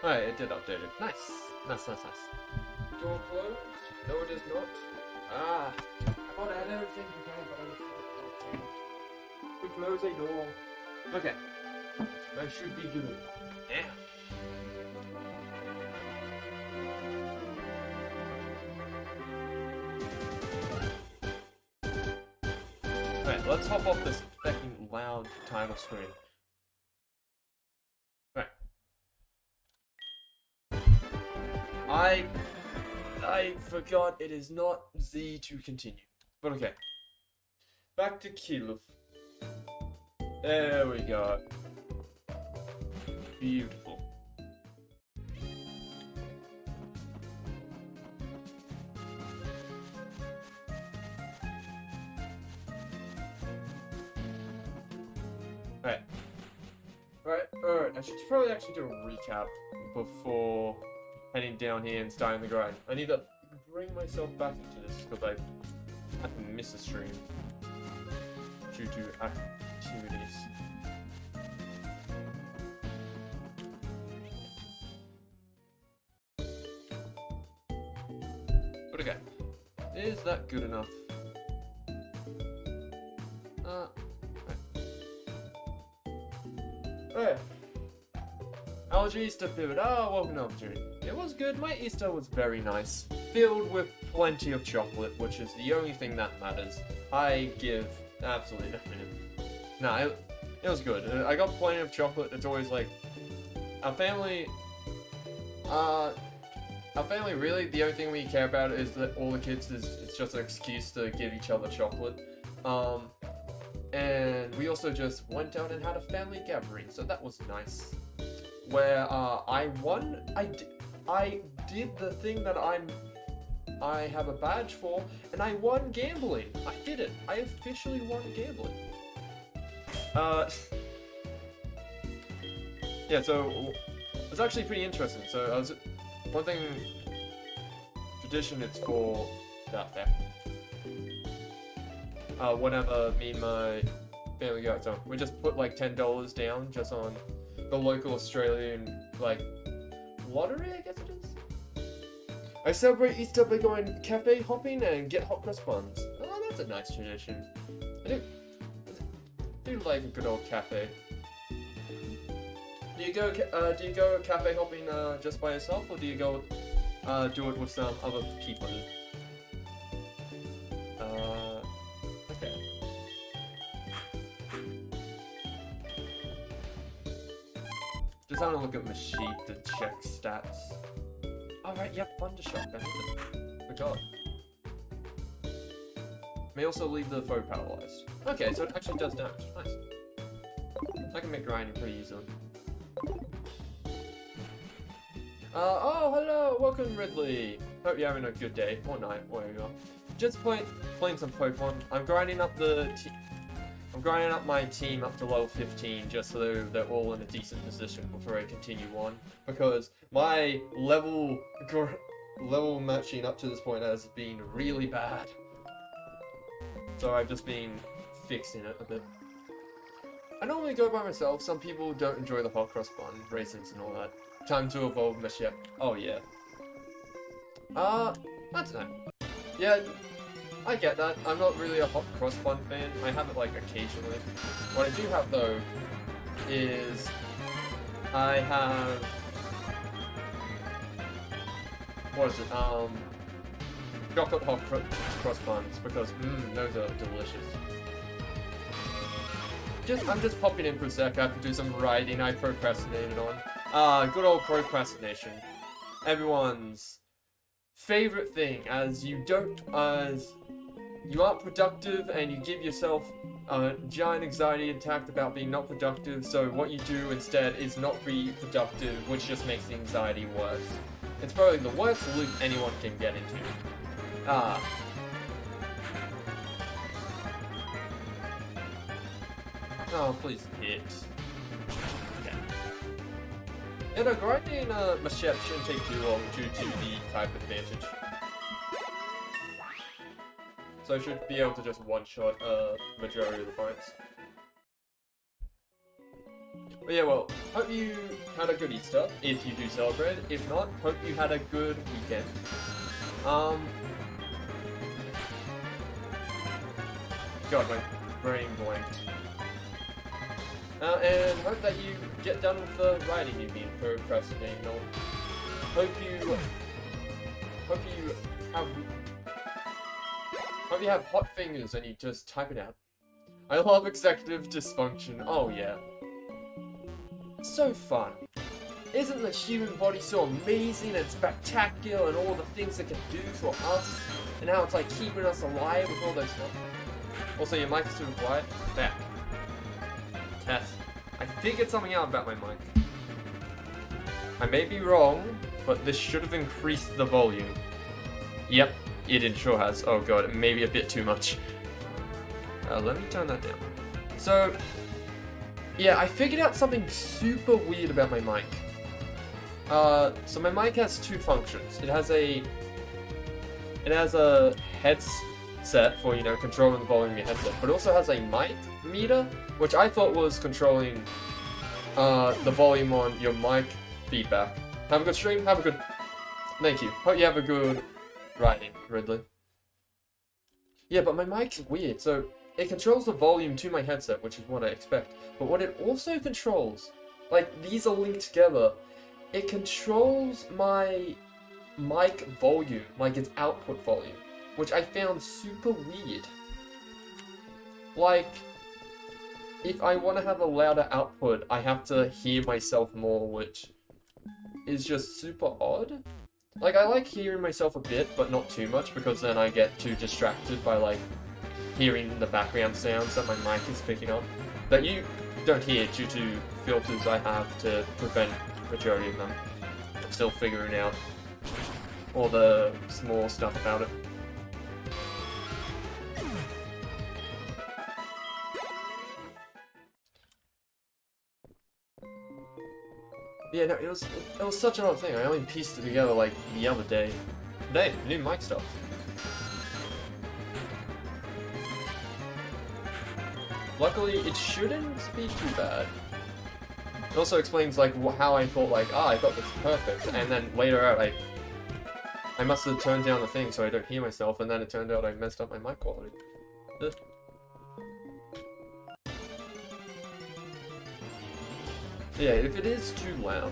Alright, it did update it. Nice. Nice. Door closed? No, it is not. Ah, I thought I had everything prepared, but I failed. To close a door. Okay. I should be good. Yeah. Alright, let's hop off this fucking loud title screen. Right. I forgot it is not Z to continue. But okay. Back to Kilov. There we go. Beautiful. Alright, I should probably actually do a recap before heading down here and starting the grind. I need to bring myself back into this because I can miss a stream due to activities. But okay, is that good enough? Right. Allergy Easter pivot. Oh, welcome to opportunity. It was good. My Easter was very nice. Filled with plenty of chocolate, which is the only thing that matters. I give absolutely nothing. Nah, it was good. I got plenty of chocolate. It's always like our family really, the only thing we care about is that all the kids it's just an excuse to give each other chocolate. And we also just went out and had a family gathering, so that was nice. Where I won, I did the thing that I have a badge for, and I won gambling. I did it. I officially won gambling. Yeah, so it's actually pretty interesting. So one thing, tradition, it's for that there. Whenever me and my family go out, so we just put like $10 down just on the local Australian like lottery, I guess it is. I celebrate Easter by going cafe hopping and get hot cross buns. Oh, that's a nice tradition. I do like a good old cafe. Do you go cafe hopping just by yourself, or do you go do it with some other people? Okay. Just having a look at my sheet to check stats. Alright, yep, Thundershock, I forgot. May also leave the foe paralyzed. Okay, so it actually does damage. Nice. I can make grinding pretty easily. Oh, hello! Welcome, Ridley! Hope you're having a good day, or night, wherever you are. Just playing some Pokemon. I'm grinding up my team up to level 15 just so they're all in a decent position before I continue on. Because my level matching up to this point has been really bad. So I've just been fixing it a bit. I normally go by myself. Some people don't enjoy the hot cross bun, raisins and all that. Time to evolve my ship. Oh yeah. I don't know. Yeah, I get that. I'm not really a hot cross bun fan. I have it like occasionally. What I do have though is I have what is it? Chocolate hot cross buns because those are delicious. I'm just popping in for a sec. I have to do some writing I procrastinated on. Good old procrastination. Everyone's favorite thing, as you aren't productive and you give yourself a giant anxiety attack about being not productive, so what you do instead is not be productive, which just makes the anxiety worse. It's probably the worst loop anyone can get into. Oh, please hit. Okay. Yeah, no, grinding Machette shouldn't take too long due to the type advantage. So I should be able to just one-shot majority of the fights. But yeah, well, hope you had a good Easter, if you do celebrate. If not, hope you had a good weekend. God, my brain blanked. And hope that you get done with the writing you've been procrastinating on. Hope you have hot fingers and you just type it out. I love executive dysfunction. Oh yeah. So fun. Isn't the human body so amazing and spectacular and all the things it can do for us? And how it's like keeping us alive with all those stuff. Also, your mic is super quiet. Back. Test. I figured something out about my mic. I may be wrong, but this should have increased the volume. Yep, it sure has. Oh god, maybe a bit too much. Let me turn that down. So, yeah, I figured out something super weird about my mic. So my mic has two functions. It has a headset for, you know, controlling the volume of your headset, but it also has a mic meter, which I thought was controlling the volume on your mic feedback. Have a good stream, have a good... Thank you. Hope you have a good writing, Ridley. Yeah, but my mic's weird, so it controls the volume to my headset, which is what I expect. But what it also controls, like, these are linked together, it controls my mic volume, like its output volume, which I found super weird. Like, if I want to have a louder output, I have to hear myself more, which is just super odd. Like, I like hearing myself a bit, but not too much, because then I get too distracted by, like, hearing the background sounds that my mic is picking up, that you don't hear due to filters I have to prevent majority of them. I'm still figuring out all the small stuff about it. Yeah, no, it was such an odd thing. I only pieced it together like the other day. Today, new mic stuff. Luckily, it shouldn't be too bad. It also explains like how I thought like, I thought this was perfect, and then later out I must have turned down the thing so I don't hear myself, and then it turned out I messed up my mic quality. Ugh. Yeah, if it is too loud,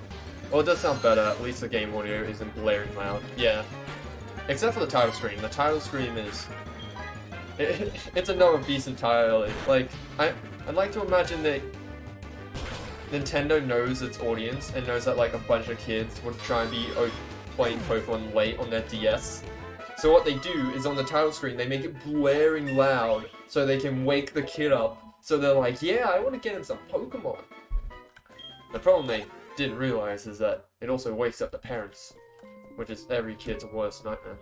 well, it does sound better. At least the game audio isn't blaring loud. Yeah, except for the title screen. The title screen is it's another decent title. Like I'd like to imagine that Nintendo knows its audience and knows that like a bunch of kids would try and be playing Pokemon late on their DS. So what they do is on the title screen they make it blaring loud so they can wake the kid up. So they're like, yeah, I want to get in some Pokemon. The problem they didn't realize is that it also wakes up the parents, which is every kid's worst nightmare.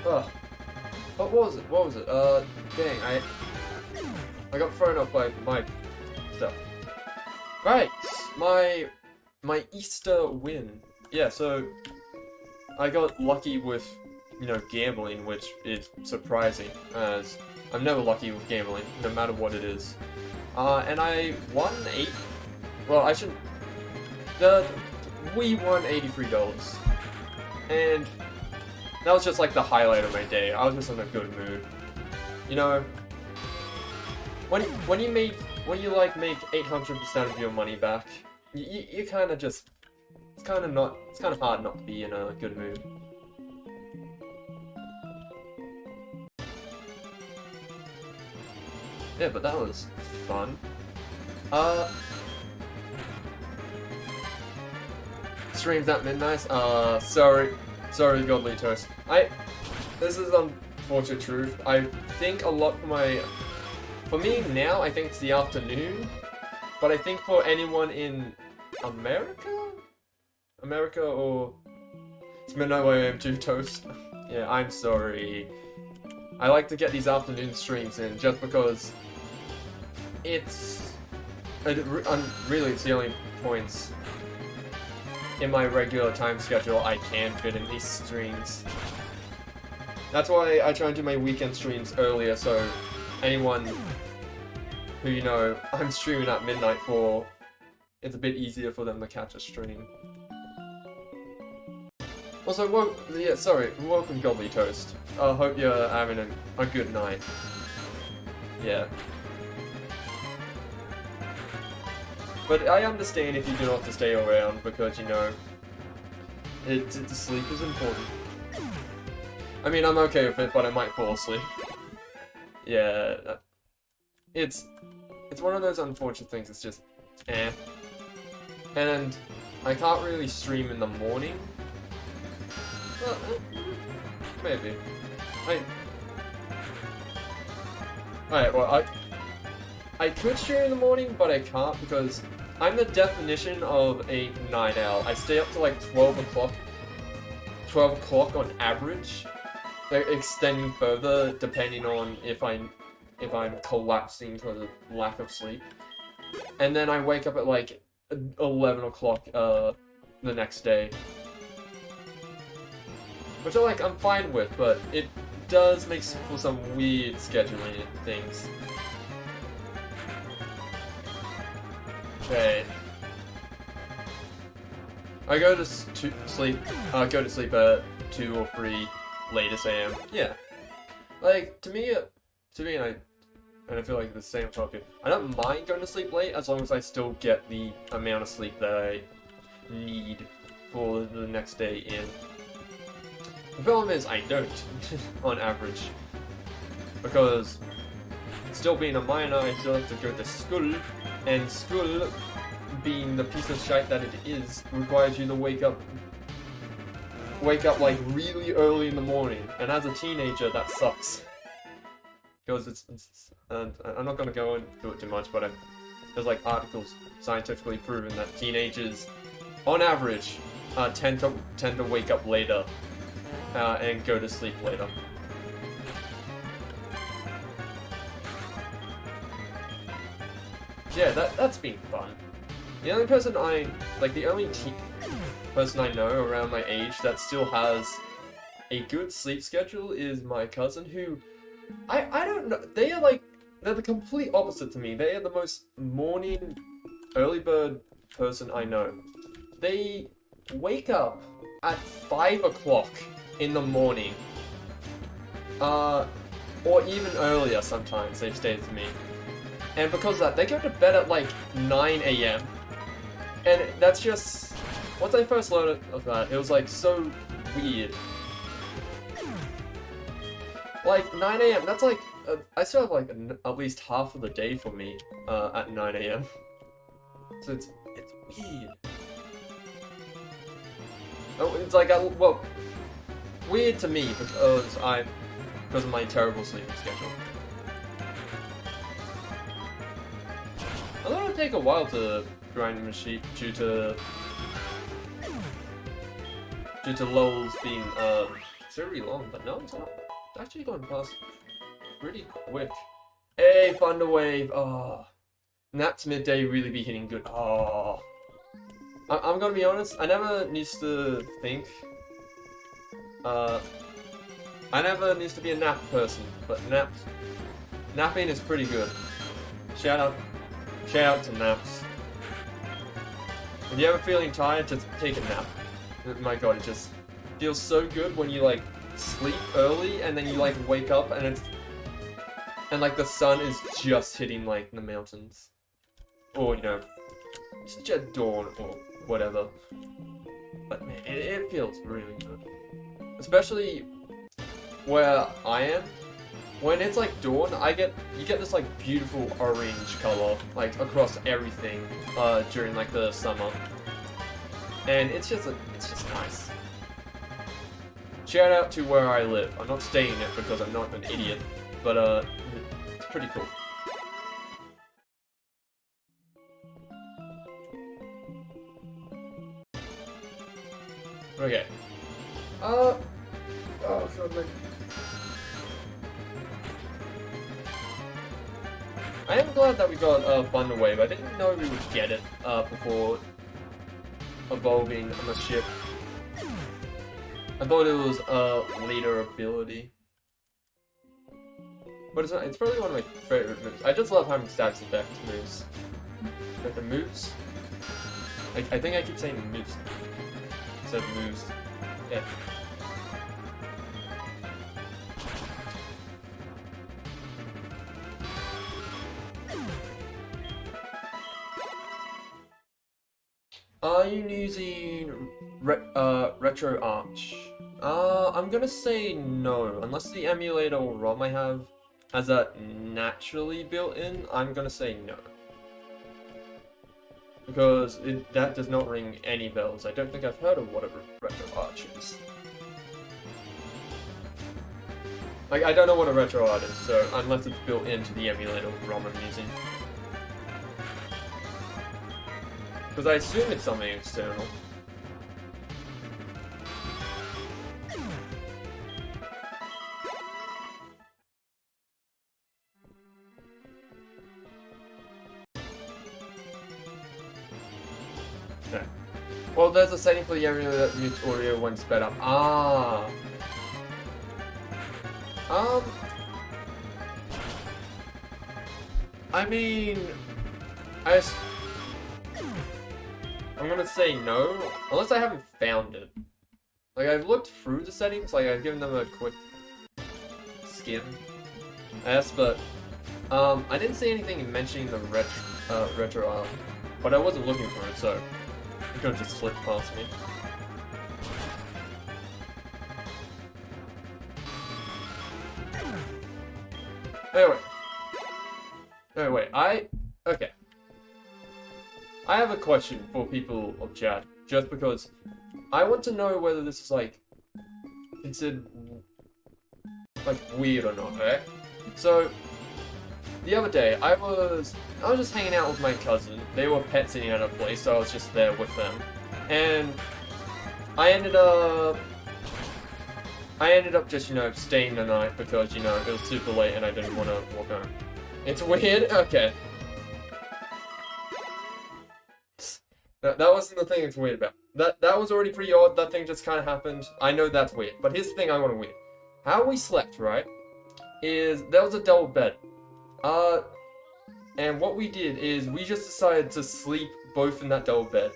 Ugh. What was it? What was it? Dang, I got thrown off by my stuff. Right, my Easter win. Yeah, so I got lucky with, you know, gambling, which is surprising, as I'm never lucky with gambling, no matter what it is. And I won we won $83. And that was just like the highlight of my day. I was just in a good mood. You know, when you like make 800% of your money back, you kind of just, it's kind of hard not to be in a good mood. Yeah, but that was fun. Streams at midnight. Sorry, Godly Toast. This is unfortunate truth. I think a lot for me now, I think it's the afternoon, but I think for anyone in America or it's midnight where I am too, Toast. Yeah, I'm sorry. I like to get these afternoon streams in just because it's Really, it's the only points in my regular time schedule I can fit in these streams. That's why I try and do my weekend streams earlier, so anyone who, you know, I'm streaming at midnight for, it's a bit easier for them to catch a stream. Also, welcome Godly Toast. I hope you're having a good night. Yeah. But I understand if you do not have to stay around because, you know, the sleep is important. I mean, I'm okay with it, but I might fall asleep. Yeah, it's one of those unfortunate things. It's just, eh. And I can't really stream in the morning. Well, maybe. Alright, well, I could stream in the morning, but I can't because I'm the definition of a night owl. I stay up to like 12 o'clock. 12 o'clock on average. Extending further depending on if I'm collapsing because of lack of sleep. And then I wake up at like 11 o'clock the next day. Which I'm fine with, but it does make for some weird scheduling things. Okay. I go to sleep at 2 or 3 latest AM. Yeah. Like, to me, and I feel like the same topic, I don't mind going to sleep late as long as I still get the amount of sleep that I need for the next day in. The problem is I don't, on average. Because, still being a minor, I still have to go to school, and school, being the piece of shite that it is, requires you to wake up like really early in the morning, and as a teenager that sucks. Because and I'm not gonna go into it too much, but there's like articles scientifically proven that teenagers, on average, tend to wake up later and go to sleep later. Yeah, that's been fun. The only person the only person I know around my age that still has a good sleep schedule is my cousin, who, I don't know, they're the complete opposite to me. They are the most morning, early bird person I know. They wake up at 5 o'clock in the morning, or even earlier sometimes, they've stated to me. And because of that, they go to bed at like 9 AM. And that's just, once I first learned of that, it was like so weird. Like 9 AM, that's like, I still have like at least half of the day for me at 9 AM. So it's weird. Oh, it's like, well, weird to me because of my terrible sleeping schedule. I thought it would take a while to grind the machine due to lulls being very long, but no, it's not. It's actually going past pretty quick. Hey, Thunder Wave! Oh, naps midday really be hitting good. Oh, I'm gonna be honest. I never used to think. I never used to be a nap person, but napping is pretty good. Shout out to naps. If you're ever feeling tired, just take a nap. My god, it just feels so good when you like sleep early and then you like wake up and like the sun is just hitting like the mountains. Or, you know, such a dawn or whatever. But man, it feels really good. Especially where I am. When it's like dawn, you get this like beautiful orange color like across everything during like the summer, and it's just nice. Shout out to where I live. I'm not staying it because I'm not an idiot, but it's pretty cool. Okay. Oh god, I am glad that we got Thunder Wave. I didn't know we would get it before evolving on the ship. I thought it was a later ability. But it's probably one of my favorite moves. I just love having status effect moves. Like the moves? I think I keep saying moves. Instead of moves. Yeah. Are you using Retro Arch? I'm gonna say no. Unless the emulator or ROM I have has that naturally built in, I'm gonna say no. Because that does not ring any bells. I don't think I've heard of what a Retro Arch is. Like, I don't know what a Retro Arch is, so unless it's built into the emulator or ROM I'm using. Because I assume it's something external. Okay. Well, there's a setting for the emulator that mutes audio when sped up. Ah. I mean, I'm gonna say no, unless I haven't found it. Like, I've looked through the settings, like, I've given them a quick skim, yes, but, I didn't see anything mentioning the retro arm, but I wasn't looking for it, so it could have just slipped past me. Anyway, okay. I have a question for people of chat, just because I want to know whether this is, like, considered, like, weird or not, okay? So, the other day, I was just hanging out with my cousin. They were pet sitting at a place, so I was just there with them. And I ended up just, you know, staying the night because, you know, it was super late and I didn't want to walk home. It's weird? Okay. That wasn't the thing it's weird about. That was already pretty odd. That thing just kind of happened. I know that's weird. But here's the thing I want to weird. How we slept, right, is there was a double bed. And what we did is we just decided to sleep both in that double bed.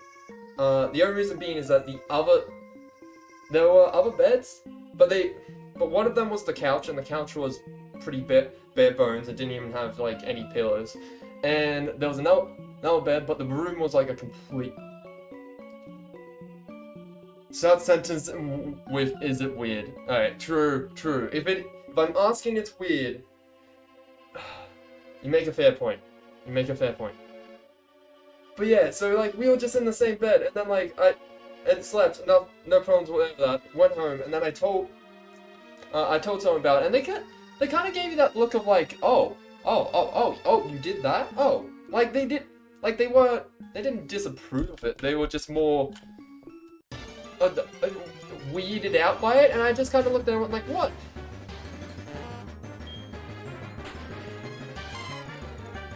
The only reason being is that there were other beds, but one of them was the couch, and the couch was pretty bare bones. It didn't even have, like, any pillows. And there was another bed, but the room was like a complete... Start sentence with, is it weird? Alright, true. If I'm asking it's weird, you make a fair point. But yeah, so, like, we were just in the same bed, and then, like, I slept, no problems with that, went home, and then I told someone about it, and they kind of gave you that look of, like, oh, you did that? Oh. Like, they didn't disapprove of it, they were just more weirded out by it, and I just kind of looked at it and went like, what?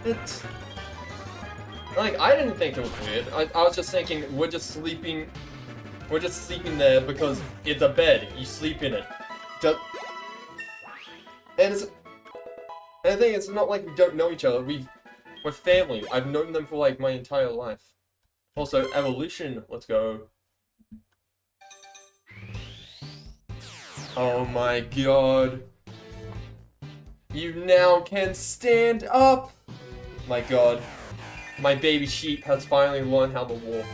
It's... Like, I didn't think it was weird. I was just thinking, we're just sleeping there because it's a bed, you sleep in it. And the thing is, it's not like we don't know each other, we're family. I've known them for, like, my entire life. Also, evolution, let's go. Oh my god. You now can stand up! My god. My baby sheep has finally learned how to walk.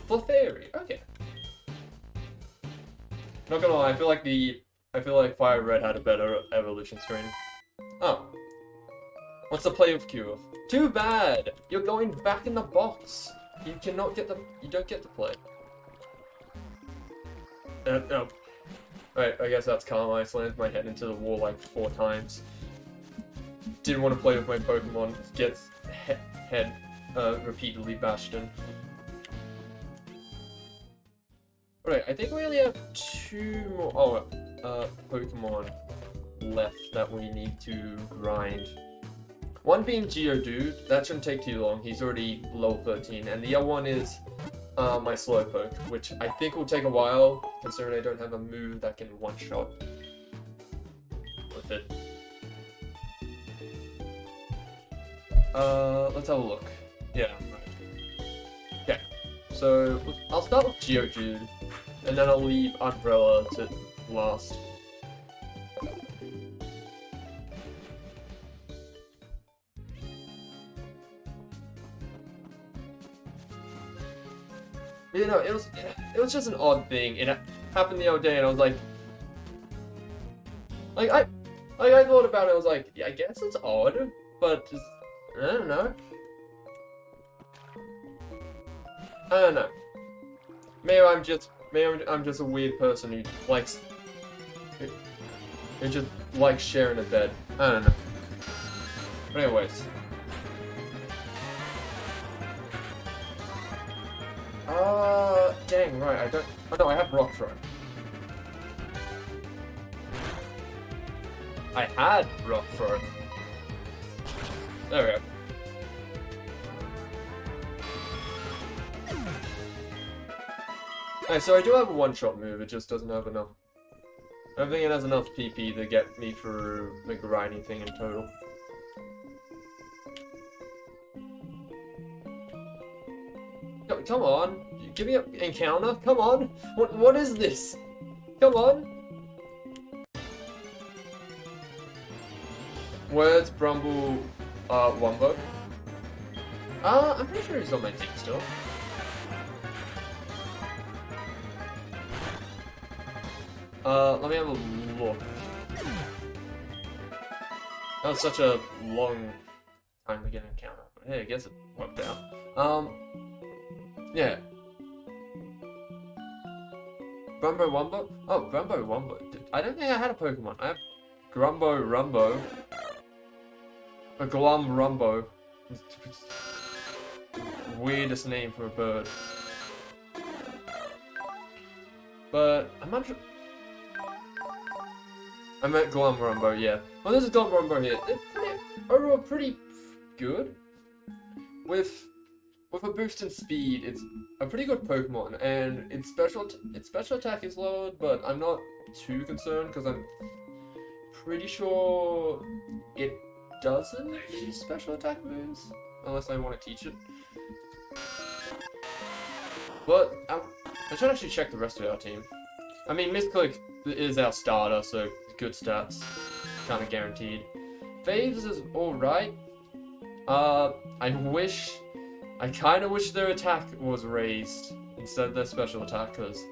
Clefairy, okay. Not gonna lie, I feel like Fire Red had a better evolution screen. Oh. What's the play of Q of? Too bad! You're going back in the box! You don't get to play. No. Alright, I guess that's calm. I slammed my head into the wall like 4 times. Didn't want to play with my Pokemon. Gets head repeatedly bashed in. Alright, I think we only have 2 more... Oh, Pokemon. left that we need to grind. One being Geodude, that shouldn't take too long, he's already level 13, and the other one is my Slowpoke, which I think will take a while, considering I don't have a move that can one-shot with it. Let's have a look. Yeah, right. Okay, so I'll start with Geodude, and then I'll leave Umbrella to last. You know, it was just an odd thing. It happened the other day, and I was like I thought about it. I was like, yeah, I guess it's odd, but just, I don't know. I don't know. Maybe I'm just a weird person who likes who just likes sharing a bed. I don't know. But anyways. Dang, right, I don't... Oh no, I have Rock Throw. I had Rock Throw. There we go. Alright, so I do have a one-shot move, it just doesn't have enough... I don't think it has enough PP to get me through the grinding thing in total. Come on, give me an encounter. Come on, what is this? Come on. Where's Brumble, Wumbo? I'm pretty sure he's on my team still. Let me have a look. That was such a long time to get an encounter, but hey, I guess it worked out. Yeah. Grumbo Wumbo? Oh, Grumbo Wumbo. I don't think I had a Pokemon. I have Grumbo Rumbo. A Glum Rumbo. Weirdest name for a bird. But, I'm not sure. I meant Glum Rumbo, yeah. Well, there's a Glum Rumbo here. They're overall pretty good. With a boost in speed, it's a pretty good Pokemon, and its special attack is lowered, but I'm not too concerned because I'm pretty sure it doesn't use special attack moves unless I want to teach it. But I should actually check the rest of our team. I mean, Misclick is our starter, so good stats, kind of guaranteed. Faves is all right. I kind of wish their attack was raised instead of their special attack, because,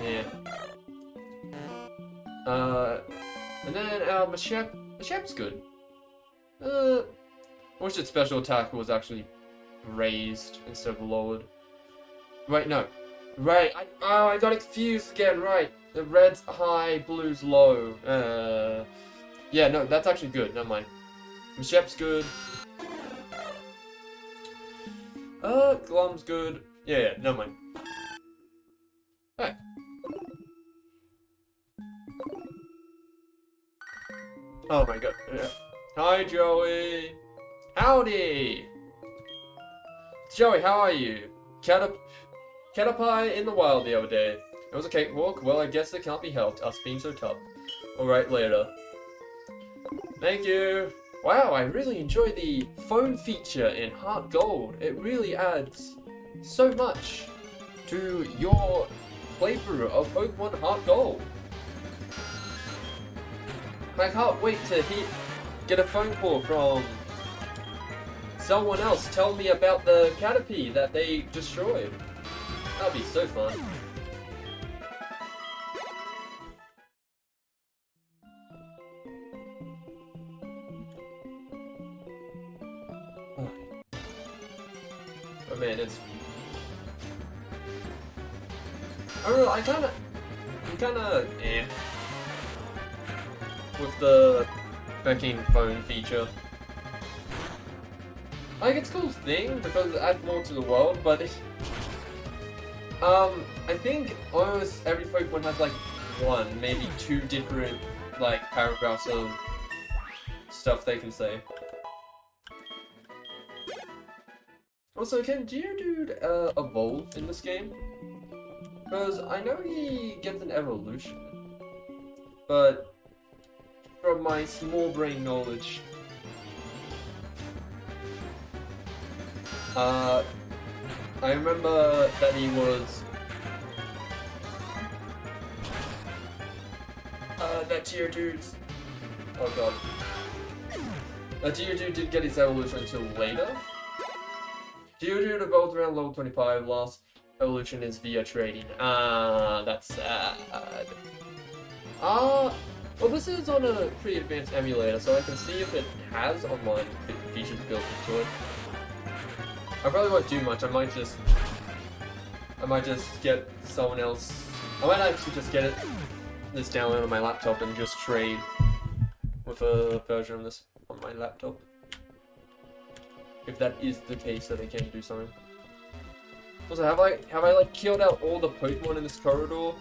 yeah. And then Machep's good. I wish its special attack was actually raised instead of lowered. Right, no. Right, I got it confused again, right. The red's high, blue's low. Yeah, no, that's actually good, never mind. Machep's good. Glum's good. Yeah, never mind. Hey. Oh my god. Yeah. Hi, Joey. Howdy. Joey, how are you? Caterpie in the wild the other day. It was a cakewalk. Well, I guess it can't be helped. Us being so tough. Alright, later. Thank you. Wow, I really enjoy the phone feature in HeartGold. It really adds so much to your playthrough of Pokemon HeartGold. I can't wait to get a phone call from someone else telling me about the Caterpie that they destroyed. That'd be so fun. Oh man, it's... I don't know, I'm kinda eh with the backing phone feature. Like, it's a cool thing because it adds more to the world, but it, I think almost every Pokemon has like one, maybe two different like paragraphs of stuff they can say. Also, can Geodude evolve in this game? Because I know he gets an evolution, but from my small brain knowledge, I remember that he was that Geodude's. Oh god. Geodude didn't get his evolution until later. Geodude evolved around level 25. Last evolution is via trading. That's sad. Well, this is on a pretty advanced emulator, so I can see if it has online features built into it. I probably won't do much. I might just get someone else. I might actually just get this download on my laptop and just trade with a version of this on my laptop. If that is the case, that I can do something. Also, have I like killed out all the Pokemon in this corridor?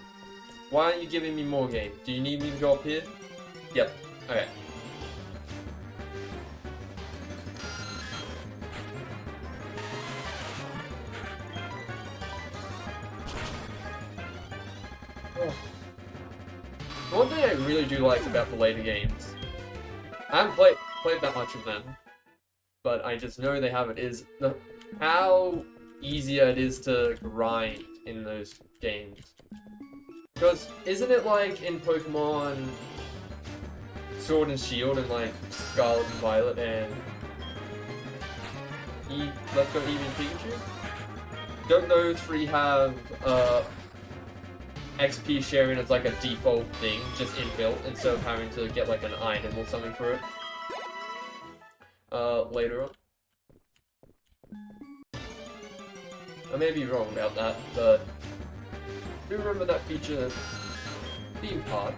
Why aren't you giving me more game? Do you need me to go up here? Yep. Okay. Oh. One thing I really do like about the later games, I haven't played that much of them, but I just know they have it, is how easier it is to grind in those games. Because isn't it like in Pokemon Sword and Shield and like Scarlet and Violet and Let's Go Eevee and Pikachu? Don't those three have XP sharing as like a default thing, just inbuilt, instead of having to get like an item or something for it later on? I may be wrong about that, but I do remember that feature being part.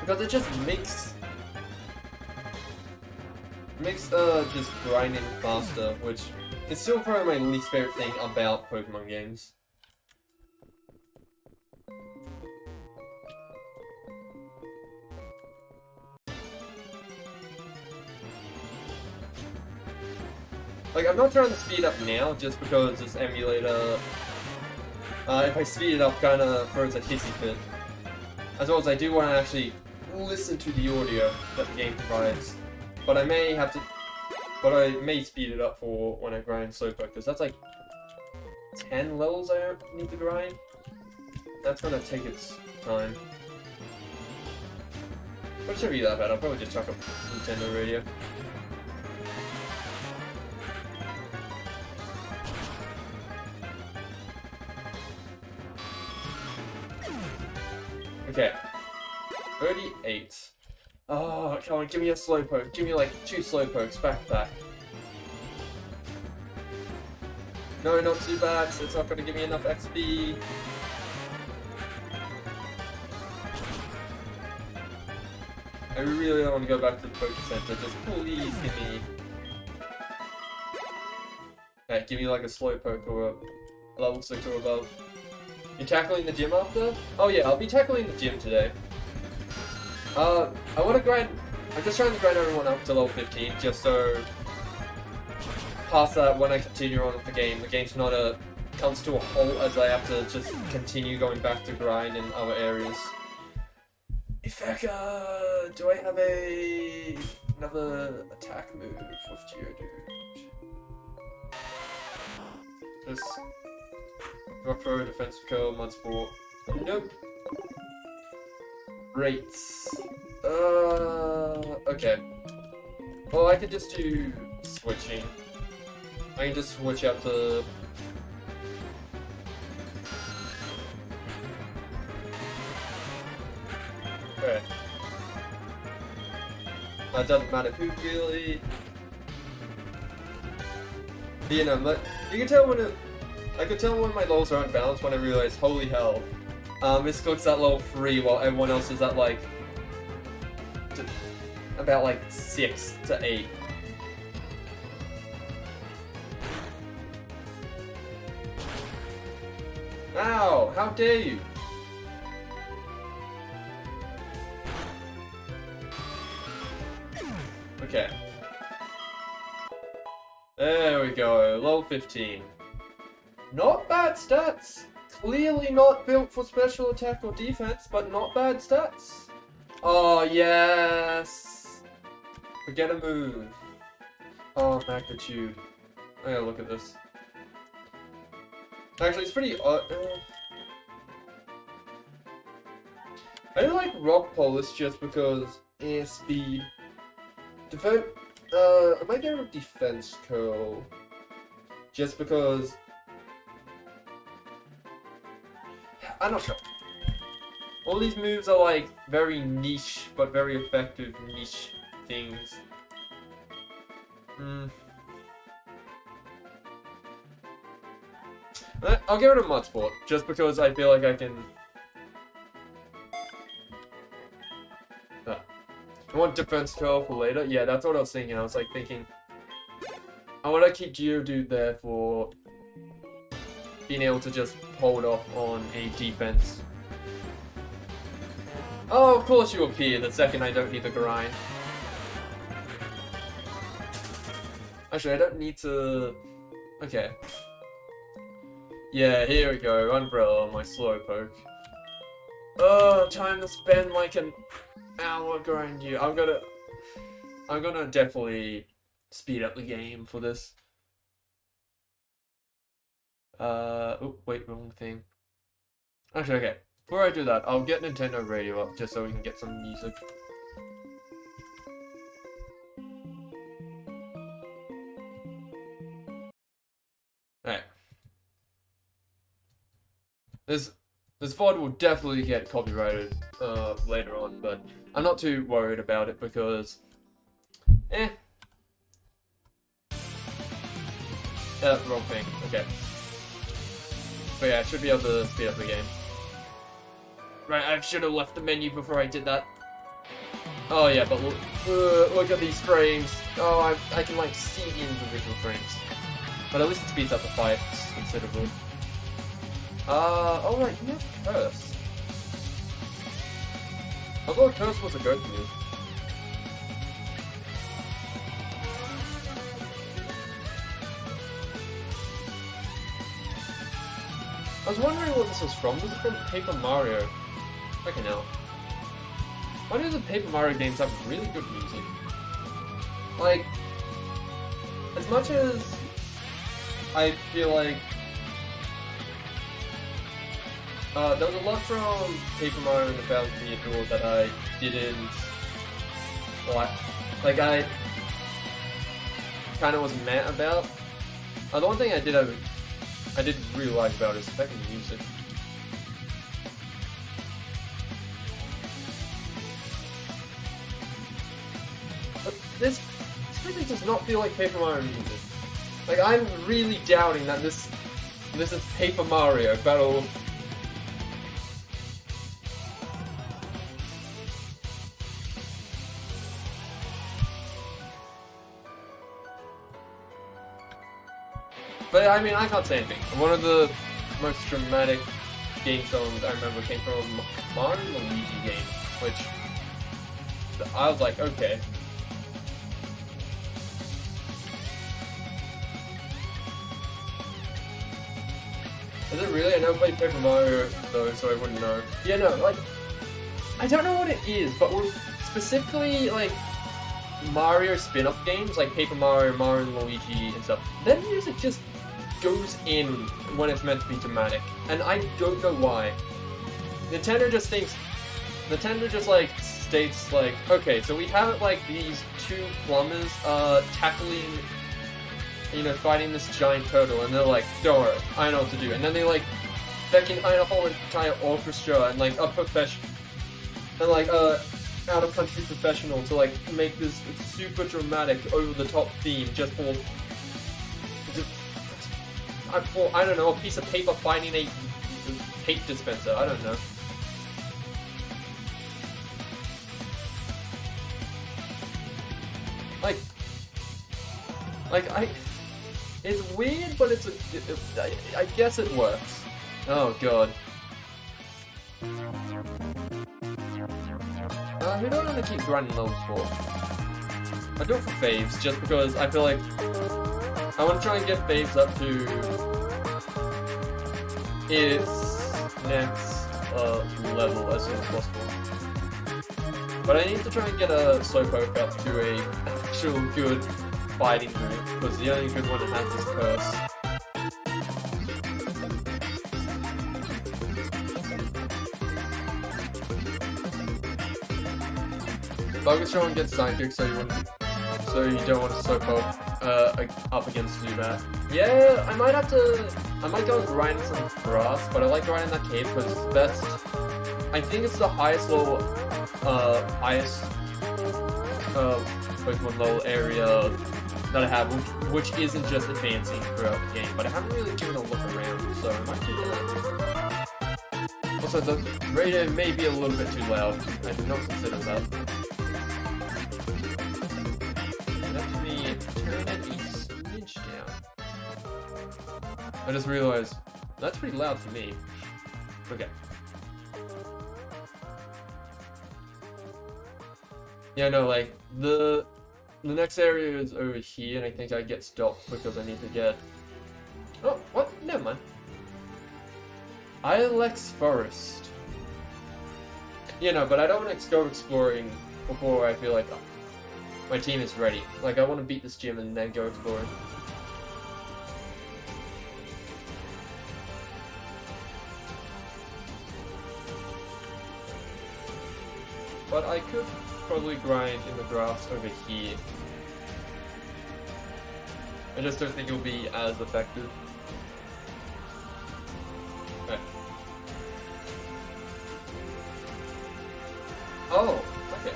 Because it just makes just grinding faster, which is still probably my least favorite thing about Pokemon games. Like, I'm not trying to speed up now, just because this emulator, if I speed it up, kinda throws a hissy fit. As well as I do want to actually listen to the audio that the game provides. But I may speed it up for when I grind Slowpoke, because that's like 10 levels I need to grind. That's gonna take its time. But it shouldn't be that bad, I'll probably just chuck a Nintendo radio. Okay, 38. Oh, come on, give me a Slowpoke. Give me like 2 Slowpokes back to back. No, not too bad, so it's not going to give me enough XP. I really don't want to go back to the Poke Center, just please give me... Okay, give me like a Slowpoke or a level 6 or above. You're tackling the gym after? Oh yeah, I'll be tackling the gym today. I want to grind... I'm just trying to grind everyone up to level 15, just so... Past that, when I continue on with the game's not comes to a halt as I have to just continue going back to grind in other areas. Ifeka! Do I have another attack move with Geodude? Just... Rock throw, defensive curl, mud sport. Nope. Rates. Okay. Well, I could just do switching. I can just switch out to... Okay. That doesn't matter who really... You know, but you can tell when it... I could tell when my levels are unbalanced when I realize, holy hell, Miss Cook's at level 3 while everyone else is at like, about like 6 to 8. Ow! How dare you! Okay. There we go, level 15. Not bad stats. Clearly not built for special attack or defense, but not bad stats. Oh, yes. Forget a move. Oh, magnitude. I gotta look at this. Actually, it's pretty odd. I don't like Rock Polish just because air speed. Defense. I might go with Defense Curl. Just because. I'm not sure. All these moves are like very niche, but very effective niche things. I'll give it a Mud Sport, just because I feel like I can... I want Defense Curl for later. Yeah, that's what I was thinking. I was like thinking... I want to keep Geodude there for... being able to just hold off on a defense. Oh, of course you appear the second I don't need the grind. Actually, I don't need to... Okay. Yeah, here we go. Umbrella on my Slowpoke. Oh, time to spend like an hour grinding you. I'm gonna definitely speed up the game for this. Oh, wait, wrong thing. Actually, okay. Before I do that, I'll get Nintendo Radio up just so we can get some music. Alright. This VOD will definitely get copyrighted later on, but I'm not too worried about it because wrong thing. Okay. But yeah, I should be able to speed up the game. Right, I should have left the menu before I did that. Oh yeah, but look at these frames. Oh, I can like see the individual frames. But at least it speeds up the fights considerably. Oh right, you have Curse. I thought Curse was a go move. I was wondering what this was from. Was it from Paper Mario? Okay, now. Why do the Paper Mario games have really good music? Like, as much as I feel like there was a lot from Paper Mario and the Thousand Year Door that I didn't like I kind of was mad about. The one thing I did really like about it is the fucking music. But this really does not feel like Paper Mario music. Like, I'm really doubting that this is Paper Mario Battle. But I mean, I can't say anything. One of the most dramatic game songs I remember came from a Mario and Luigi game, which I was like, okay. Is it really? I never played Paper Mario though, so I wouldn't know. Yeah, no, like, I don't know what it is, but with specifically like Mario spin-off games like Paper Mario, Mario and Luigi and stuff, their music just goes in when it's meant to be dramatic, and I don't know why. Nintendo just like states like, okay, so we have like these two plumbers tackling, you know, fighting this giant turtle, and they're like, don't worry, I know what to do. And then they like can hire a whole entire orchestra and like a professional and like out-of-country professional to like make this super dramatic, over-the-top theme just for I don't know, a piece of paper fighting a tape dispenser. I don't know. It's weird, but I guess it works. Oh god. Who do I want to keep grinding levels for? I do it for faves, just because I feel like I want to try and get faves up to its next level as soon as possible. But I need to try and get a Slowpoke up to a actual good fighting move, because the only good one that has is Curse. Bulbasaur gets Psychic, so you don't want to Slowpoke up against Zubat. Yeah, I might go grind some grass, but I like grinding that cave because it's the best. I think it's the highest level, Pokemon level area that I have, which isn't just advancing throughout the game, but I haven't really given a look around, so I might do that. Also, the radio may be a little bit too loud. I did not consider that. Let me turn it a smidge down. I just realized that's pretty loud for me. Okay. Yeah, no, like the next area is over here, and I think I get stopped because I need to get. Oh, what? Never mind. Ilex Forest. Yeah, no, but I don't want to go exploring before I feel like my team is ready. Like, I want to beat this gym and then go exploring. But I could probably grind in the grass over here. I just don't think it'll be as effective. Okay. Oh, okay.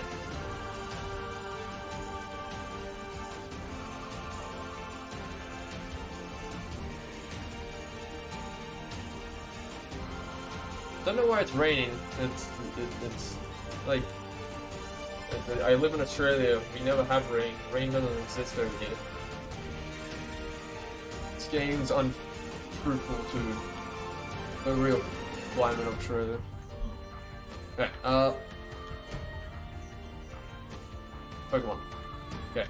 Don't know why it's raining. It's like, I live in Australia. We never have rain. Rain doesn't exist over here. This game's unfruitful to the real climate of Australia. Okay, Pokemon. Okay.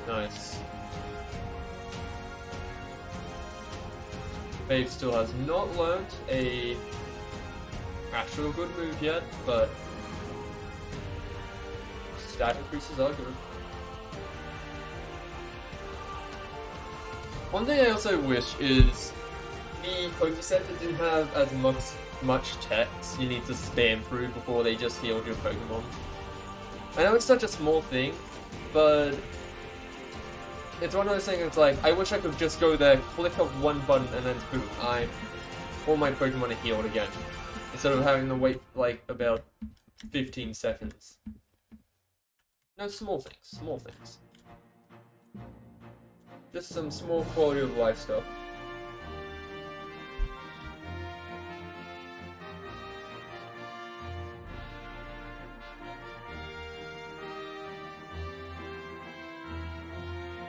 Nice. Babe still has not learnt a actual good move yet, but stat increases are good. One thing I also wish is the Pokecenter didn't have as much text you need to spam through before they just healed your Pokemon. I know it's such a small thing, but it's one of those things. It's like, I wish I could just go there, click of one button, and then boom, all my Pokemon are healed again, instead of having to wait like about 15 seconds. No, small things. Just some small quality of life stuff.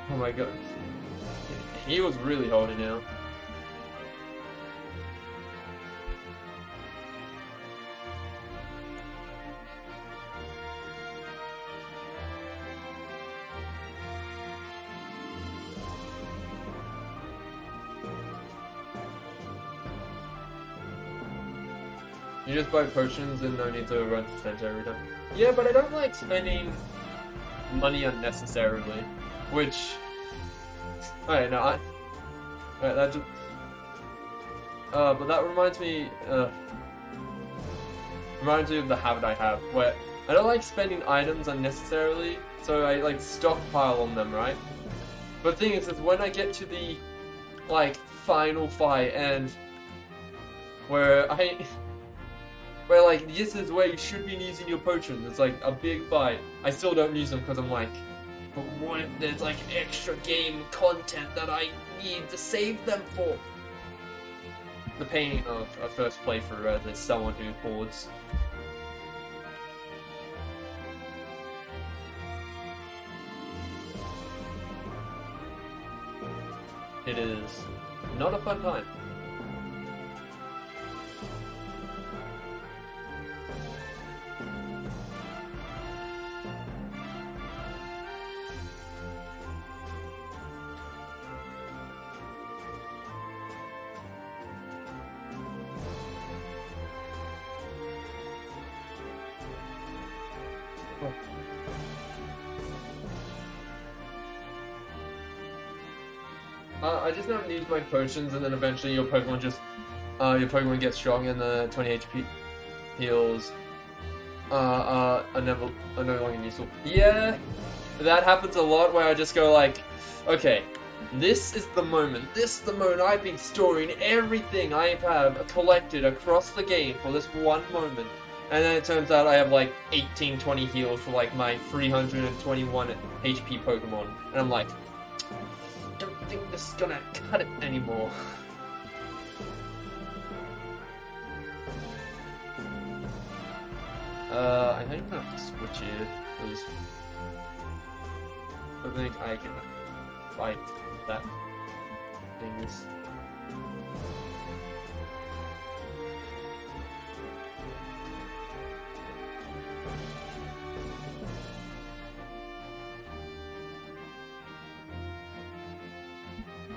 Oh my god. He was really holding out. You just buy potions and no need to run to center every time. Yeah, but I don't like spending money unnecessarily. Which, alright, no, alright, that just, but that reminds me of the habit I have, where I don't like spending items unnecessarily, so I, like, stockpile on them, right? But the thing is when I get to the, like, final fight, and where like, this is where you should be using your potions, it's like a big fight, I still don't use them because I'm like, but what if there's like extra game content that I need to save them for? The pain of a first playthrough as someone who hoards. It is not a fun time. I just never use my potions, and then eventually your Pokemon gets strong, and the 20 HP heals are no longer useful. Yeah, that happens a lot where I just go like, okay, this is the moment I've been storing everything I have collected across the game for this one moment. And then it turns out I have like 18-20 heals for like my 321 HP Pokemon. And I'm like, don't think this is gonna cut it anymore. I think I'm gonna have to switch here, because I think I can fight that things.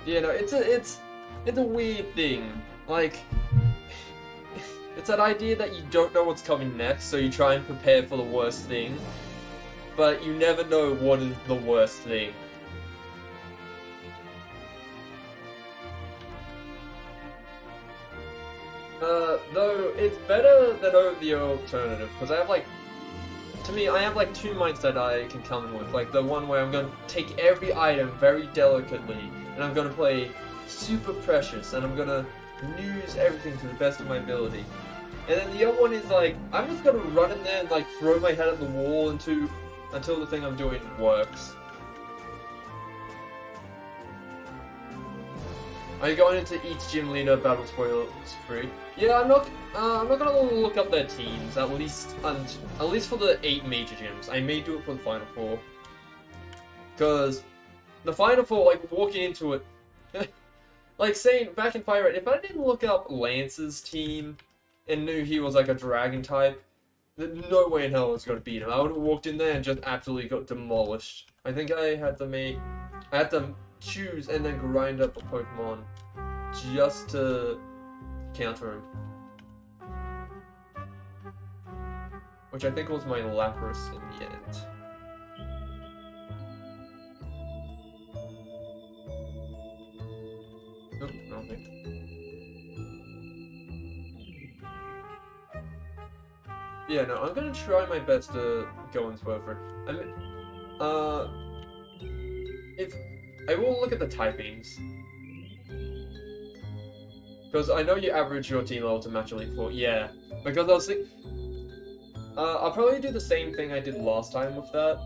Yeah, no, it's a weird thing. Like, it's that idea that you don't know what's coming next, so you try and prepare for the worst thing, but you never know what is the worst thing. Though it's better than the alternative, because I have like, to me, I have like two mindsets I can come in with. Like the one where I'm going to take every item very delicately, and I'm going to play super precious, and I'm going to use everything to the best of my ability. And then the other one is like, I'm just going to run in there and like throw my head at the wall until the thing I'm doing works. Are you going into each gym leader battle spoilers free? Yeah, I'm not gonna look up their teams, at least for the 8 major gyms. I may do it for the Final Four. Because the Final Four, like, walking into it, like, saying, back in Fire Red, if I didn't look up Lance's team and knew he was, like, a dragon type, then no way in hell I was gonna beat him. I would have walked in there and just absolutely got demolished. I think I had to choose and then grind up a Pokemon just to counter him. Which I think was my Lapras in the end. Nope, I don't think. Yeah, no, I'm gonna try my best to go in Swiffer. I will look at the typings. Because I know you average your team level to match Elite 4. Yeah. Because I was thinking, I'll probably do the same thing I did last time with that.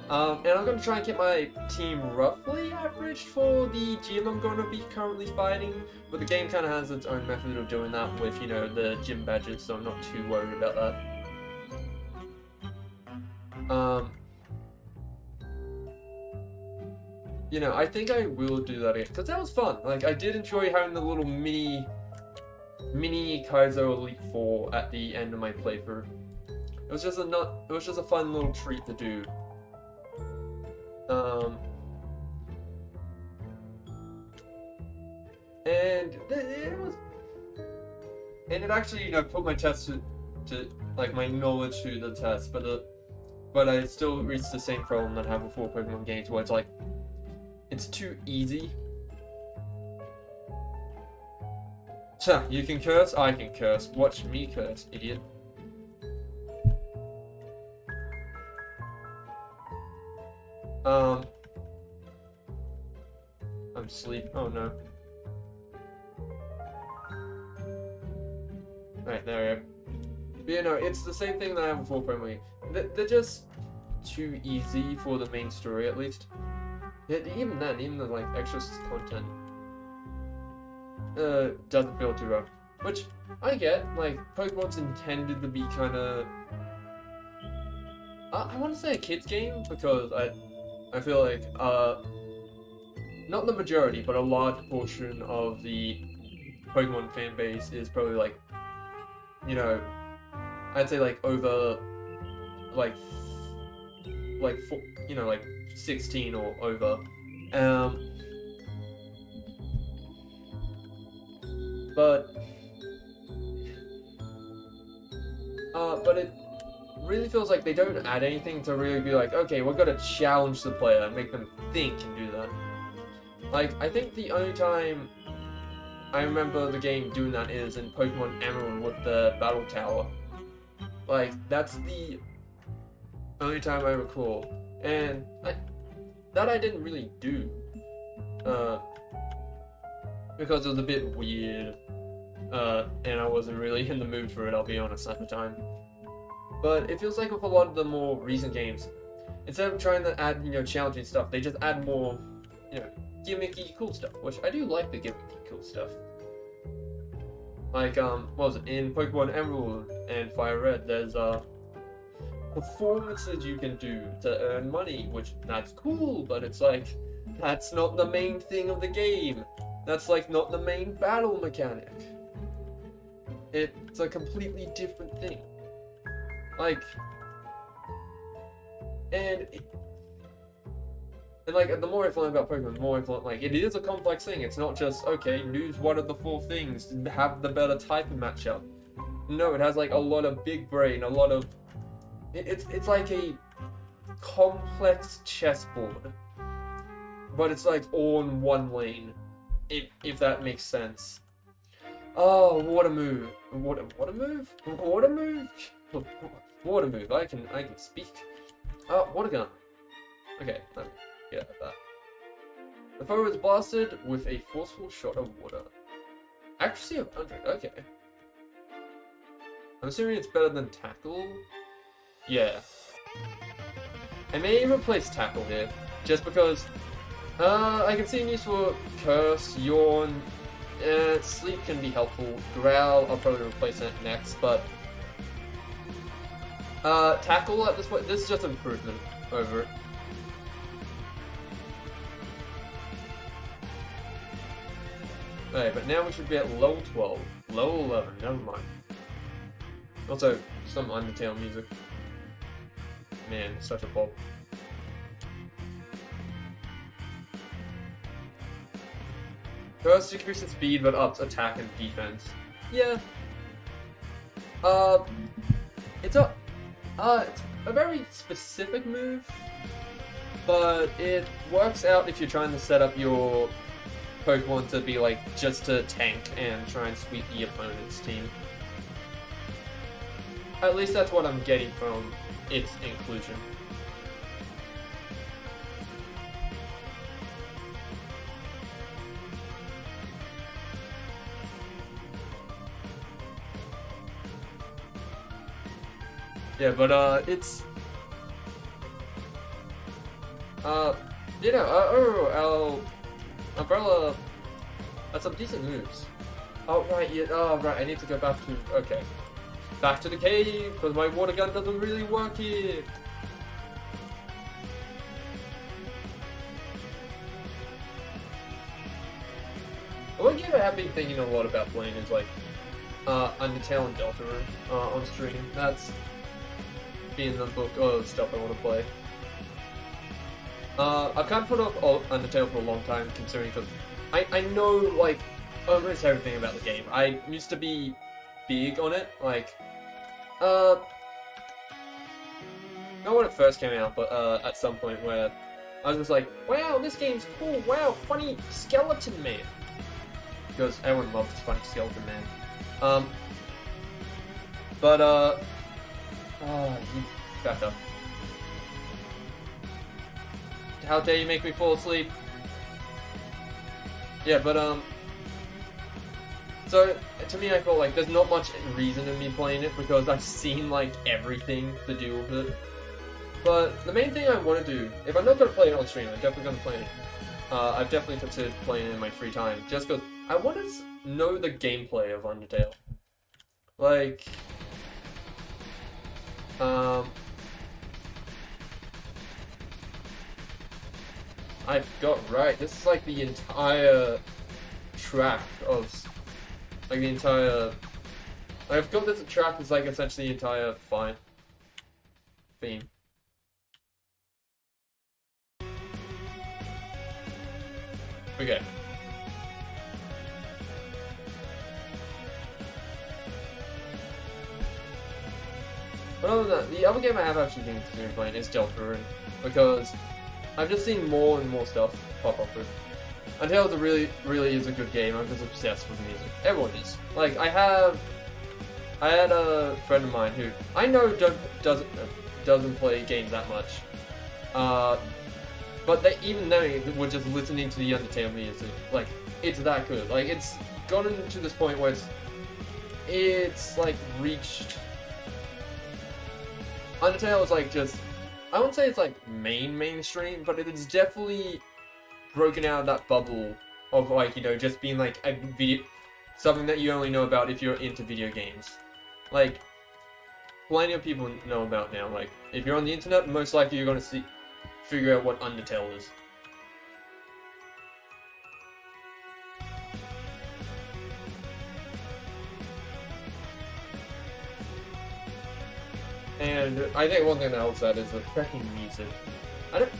And I'm going to try and get my team roughly averaged for the gym I'm going to be currently fighting. But the game kind of has its own method of doing that with, you know, the gym badges, so I'm not too worried about that. You know, I think I will do that again, because that was fun. Like, I did enjoy having the little mini Kaizo Elite 4 at the end of my playthrough. It was just a fun little treat to do. And it actually, you know, put my test to like my knowledge to the test, but I still reached the same problem that I have with 4 Pokemon games, where it's like, it's too easy. So, you can curse, I can curse. Watch me curse, idiot. I'm asleep. Oh no. Right, there we go. But you know, it's the same thing that I have with 4 Pokemon. They're just too easy for the main story, at least. Yeah, even the like extra content doesn't feel too rough. Which I get, like, Pokemon's intended to be kind of, I want to say a kid's game, because I feel like not the majority, but a large portion of the Pokemon fan base is probably like, you know, I'd say like over like 16 or over. But it really feels like they don't add anything to really be like, okay, we're gonna challenge the player and make them think and do that. Like, I think the only time I remember the game doing that is in Pokemon Emerald with the Battle Tower. Like, that's the only time I recall. And that I didn't really do. Because it was a bit weird. And I wasn't really in the mood for it, I'll be honest, at the time. But it feels like with a lot of the more recent games, instead of trying to add, challenging stuff, they just add more, gimmicky cool stuff, which I do like the gimmicky cool stuff. Like, what was it, in Pokemon Emerald and Fire Red, there's, performances you can do to earn money, which, that's cool, but it's like, that's not the main thing of the game. That's, like, not the main battle mechanic. It's a completely different thing. Like, and like, the more I find about Pokemon, the more I find, like, it is a complex thing. It's not just, okay, use one of the 4 things, have the better type of matchup. No, it has, like, a lot of big brain, a lot of... It's like a complex chessboard. But it's, like, all in one lane. If that makes sense. Oh, water move. Water move? Water move? Water move. I can speak. Oh, water gun. Okay, let me get out of that. The foe is blasted with a forceful shot of water. Accuracy of 100, okay. I'm assuming it's better than tackle? Yeah. I may replace tackle here, just because I can see a use for curse, yawn, sleep can be helpful. Growl, I'll probably replace it next, but tackle at this point, this is just improvement over it. Okay, but now we should be at level 12. Level 11, never mind. Also, some Undertale music. Man, such a pop. First decreases speed, but ups attack and defense. Yeah. It's a very specific move, but it works out if you're trying to set up your Pokemon to be like just to tank and try and sweep the opponent's team. At least that's what I'm getting from its inclusion. Yeah, but it's Umbrella has some decent moves. Oh right, yeah, oh right, I need to go back to back to the cave because my water gun doesn't really work here. One game I have been thinking a lot about playing is like Undertale and Deltarune on stream. That's in the book of stuff I want to play. I've kind of put off Undertale for a long time, considering because I know like almost everything about the game. I used to be big on it, like not when it first came out, but at some point where I was just like, wow, this game's cool, wow, funny skeleton man. Because everyone loves funny skeleton man. Oh, you back up. How dare you make me fall asleep? Yeah, but so to me I feel like there's not much reason in me playing it because I've seen like everything to do with it. But the main thing I want to do, if I'm not going to play it on stream, I'm definitely going to play it. I've definitely considered playing it in my free time, just because I want to know the gameplay of Undertale. Like, I've got right. This is like the entire track of, like the entire. I've got this track that's like essentially the entire theme. Okay. But other than that, the other game I have actually been considering playing is Deltarune, because I've just seen more and more stuff pop up with Undertale really is a good game. I'm just obsessed with the music. Everyone is. Like, I had a friend of mine who I know doesn't play games that much. But even they were just listening to the Undertale music. Like, it's that good. Like, it's gotten to this point where it's like reached. Undertale is like just, I wouldn't say it's like mainstream, but it is definitely broken out of that bubble of like, you know, just being like a video, something that you only know about if you're into video games. Like, plenty of people know about now. Like, if you're on the internet, most likely you're gonna figure out what Undertale is. And I think one thing that helps that is the freaking music. I don't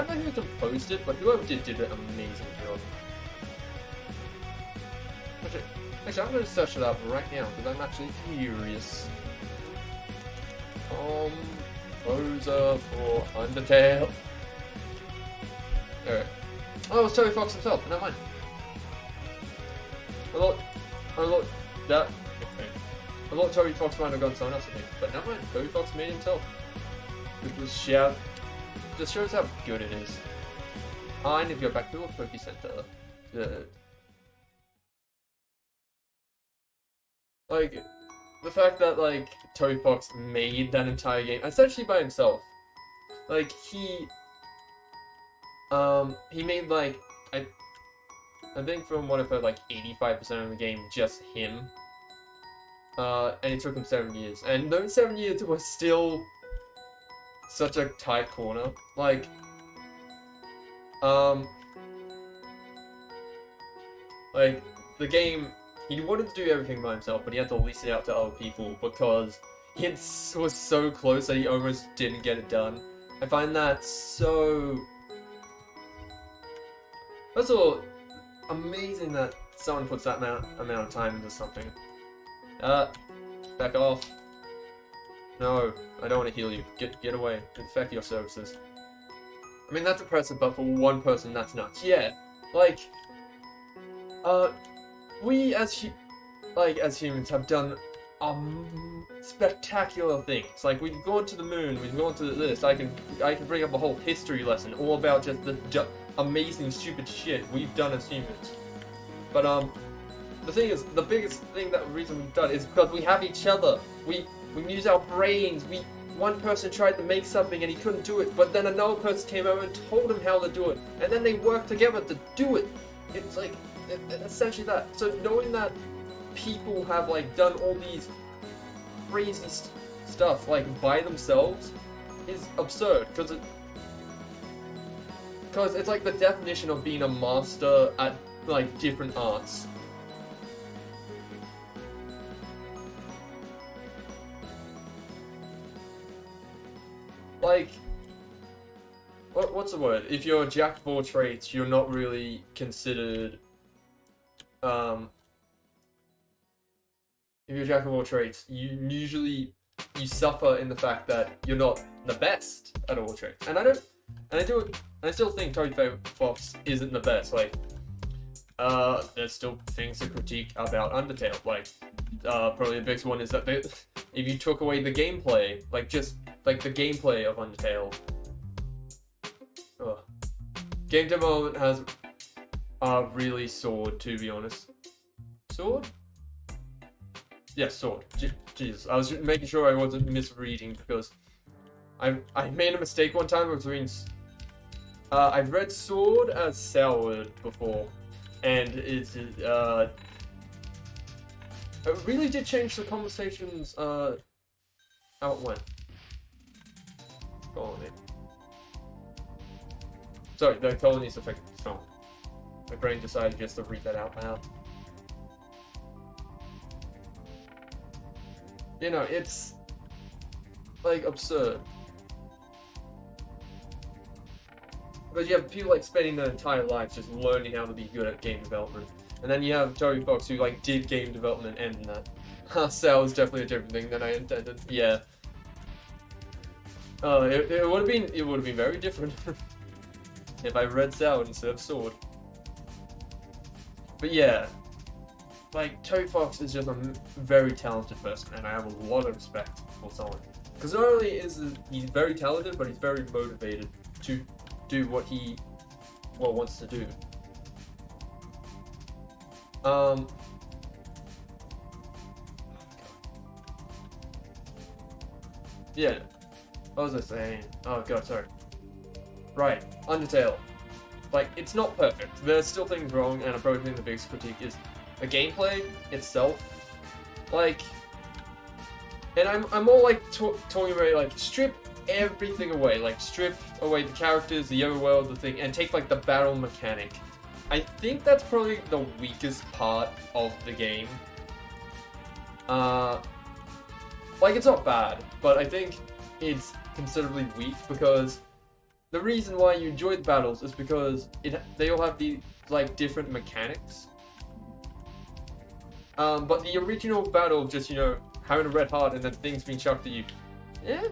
know who composed it, but whoever did an amazing job. Actually, I'm gonna search it up right now because I'm actually curious. Composer for Undertale. Alright. Oh, it's Toby Fox himself. Never mind. I thought that. Okay. I thought Toby Fox might have gone someone else, I think. But never mind. Toby Fox made himself. Which was just shows how good it is. I need to go back to the Poké Center. Like, the fact that, like, Toby Fox made that entire game, essentially by himself. Like, he made, like, I think from what I've heard, like, 85% of the game, just him. And it took him 7 years. And those 7 years were still such a tight corner. Like, the game, he wanted to do everything by himself, but he had to lease it out to other people because it was so close that he almost didn't get it done. I find that so... First of all, amazing that someone puts that amount of time into something. Back off. No, I don't want to heal you. Get away. Infect your services. I mean, that's impressive, but for one person, that's nuts. Yeah, like, we as humans have done spectacular things. Like, we've gone to the moon, we've gone to this. I can bring up a whole history lesson all about just the amazing stupid shit we've done as humans. But the thing is, the biggest reason we've done is because we have each other. We use our brains. One person tried to make something and he couldn't do it, but then another person came over and told him how to do it, and then they worked together to do it. It's like, essentially that. So knowing that people have, like, done all these crazy stuff, like, by themselves is absurd, because it's like the definition of being a master at, like, different arts. Like, what's the word? If you're a jack of all trades, you're not really considered, if you're a jack of all trades, you suffer in the fact that you're not the best at all trades. And I still think Toby Fox isn't the best. Like, there's still things to critique about Undertale. Like, probably the biggest one is that if you took away the gameplay, like, just like the gameplay of Undertale, game development has really soared, to be honest. Sword? Yeah, sword. Jesus, I was making sure I wasn't misreading because I made a mistake one time between. I've read sword as soured before, and it really did change the conversations. How it went. Colony. Sorry, the colony's affected the song. My brain decided just to read that out loud. You know, it's like absurd. Because you have people like spending their entire lives just learning how to be good at game development. And then you have Toby Fox who like did game development and end that. Cell is definitely a different thing than I intended. Yeah. It would have been very different if I read Cell instead of Sword. But yeah, like, Toby Fox is just a very talented person, and I have a lot of respect for someone. Because not only is he's very talented, but he's very motivated to do what he wants to do. Yeah, what was I saying? Oh god, sorry. Right, Undertale. Like, it's not perfect. There's still things wrong, and I probably think the biggest critique is the gameplay itself. Like, and I'm more like talking about like strip everything away, like strip away the characters, the overworld, the thing, and take like the battle mechanic. I think that's probably the weakest part of the game. Like, it's not bad, but I think it's considerably weak because the reason why you enjoy the battles is because they all have these like different mechanics. But the original battle, just, you know, having a red heart and then things being chucked at you, yeah,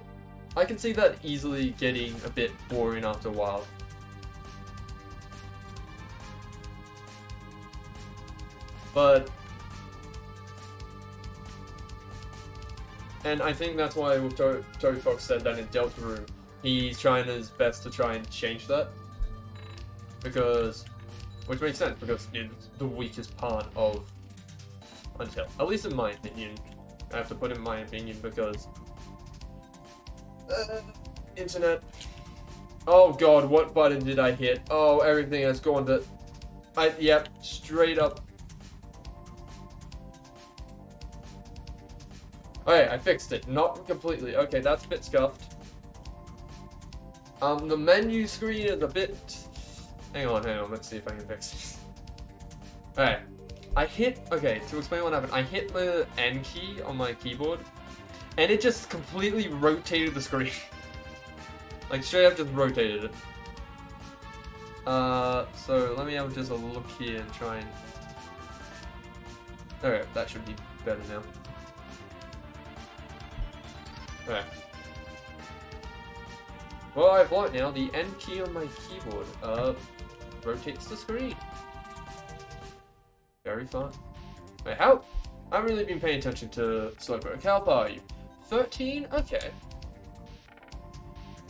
I can see that easily getting a bit boring after a while. But, and I think that's why Toby Fox said that in Deltarune, he's trying his best to try and change that. Because, which makes sense, because it's the weakest part of Undertale. At least in my opinion. I have to put in my opinion because... internet. Oh god, what button did I hit? Oh, everything has gone to... Yep, straight up. Okay, I fixed it. Not completely. Okay, that's a bit scuffed. The menu screen is a bit... Hang on, let's see if I can fix this. Alright. Okay, to explain what happened, I hit the N key on my keyboard, and it just completely rotated the screen. Like, straight up just rotated it. So let me have just a look here and try and... Alright, that should be better now. Okay. Well, I've learned now, the N key on my keyboard, rotates the screen. Very fun. Wait, how? I haven't really been paying attention to Slowpoke. How far are you? 13? Okay.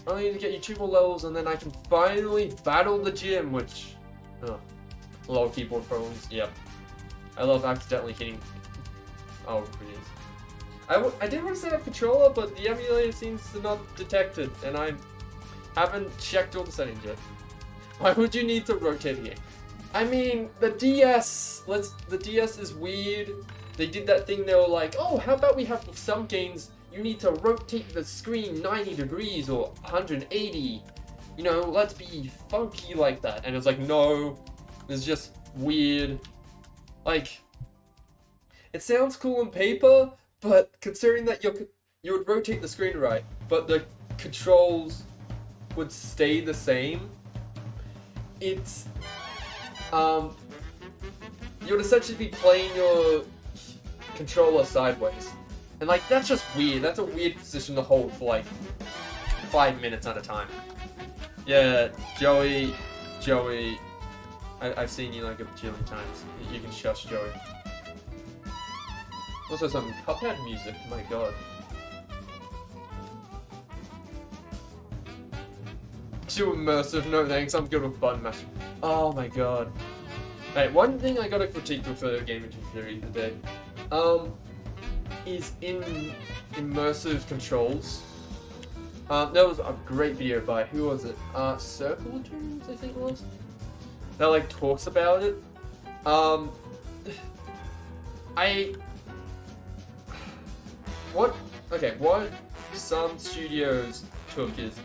I only need to get you 2 more levels and then I can finally battle the gym, which... Oh. A lot of keyboard problems, yep. I love accidentally hitting... Oh, please. I did want to set up controller, but the emulator seems to not detect it, and I haven't checked all the settings yet. Why would you need to rotate again? I mean, the DS is weird. They did that thing, they were like, oh, how about we have some games, you need to rotate the screen 90 degrees or 180. You know, let's be funky like that. And it's like, no, it's just weird. Like, it sounds cool on paper, but considering that you would rotate the screen right, but the controls would stay the same, it's, you would essentially be playing your controller sideways. And like, that's just weird. That's a weird position to hold for like 5 minutes at a time. Yeah, Joey, I've seen you like a bajillion times. You can shush Joey. Also some Cuphead music, my god. Too immersive, no thanks, I'm good with button mashing. Oh my god. Hey, one thing I gotta critique with the Game Engine theory today, is in immersive controls. There was a great video by, who was it? Circle Tunes, I think it was? That like talks about it. What some studios took is,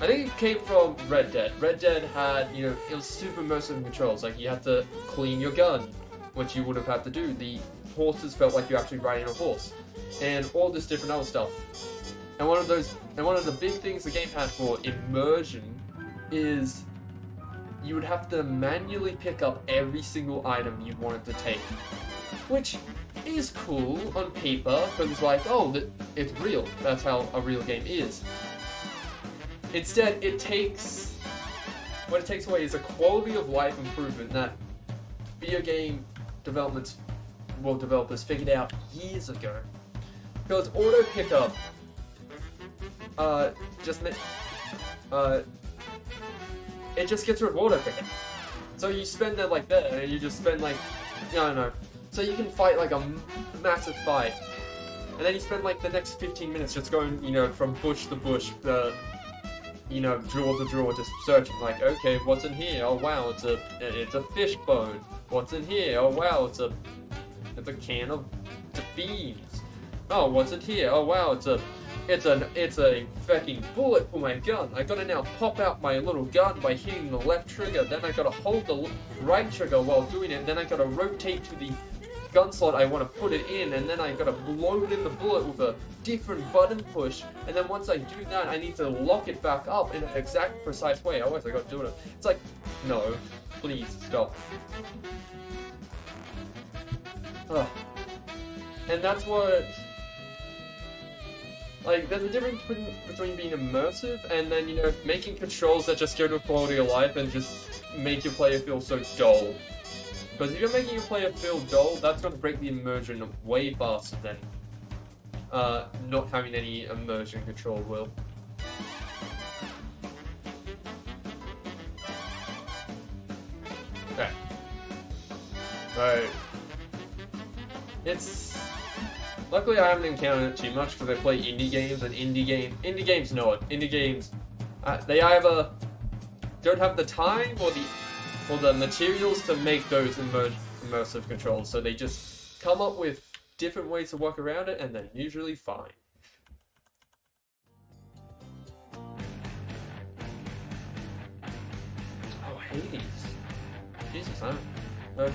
I think it came from Red Dead. Red Dead had, you know, it was super immersive controls. Like, you had to clean your gun, which you would have had to do. The horses felt like you're actually riding a horse, and all this different other stuff. And one of the big things the game had for immersion is you would have to manually pick up every single item you wanted to take, which is cool on paper, because it's like, oh, it's real. That's how a real game is. Instead, what it takes away is a quality of life improvement that video game developers figured out years ago. Because auto pickup, it just gets rid of auto pickup. So you spend it like that, and you just spend like, I don't know. So you can fight like a massive fight, and then you spend like the next 15 minutes just going, you know, from bush to bush, you know, drawer to drawer, just searching like, okay, what's in here? Oh wow, it's a fish bone. What's in here? Oh wow, it's a can of beans. Oh, what's in here? Oh wow, it's a fucking bullet for my gun. I gotta now pop out my little gun by hitting the left trigger, then I gotta hold the right trigger while doing it, then I gotta rotate to the gun slot I want to put it in, and then I gotta load in the bullet with a different button push, and then once I do that, I need to lock it back up in an exact precise way, otherwise I gotta do it. It's like, no, please stop. Ugh. And that's what, like, there's a difference between being immersive and then, you know, making controls that just go to quality of life and just make your player feel so dull. Because if you're making your player feel dull, that's going to break the immersion way faster than not having any immersion control will. Okay. So, luckily I haven't encountered it too much because I play indie games, and indie games know it. Indie games, they either don't have the time or the materials to make those immersive controls, so they just come up with different ways to work around it, and they're usually fine. Oh, Hades. Jesus, I love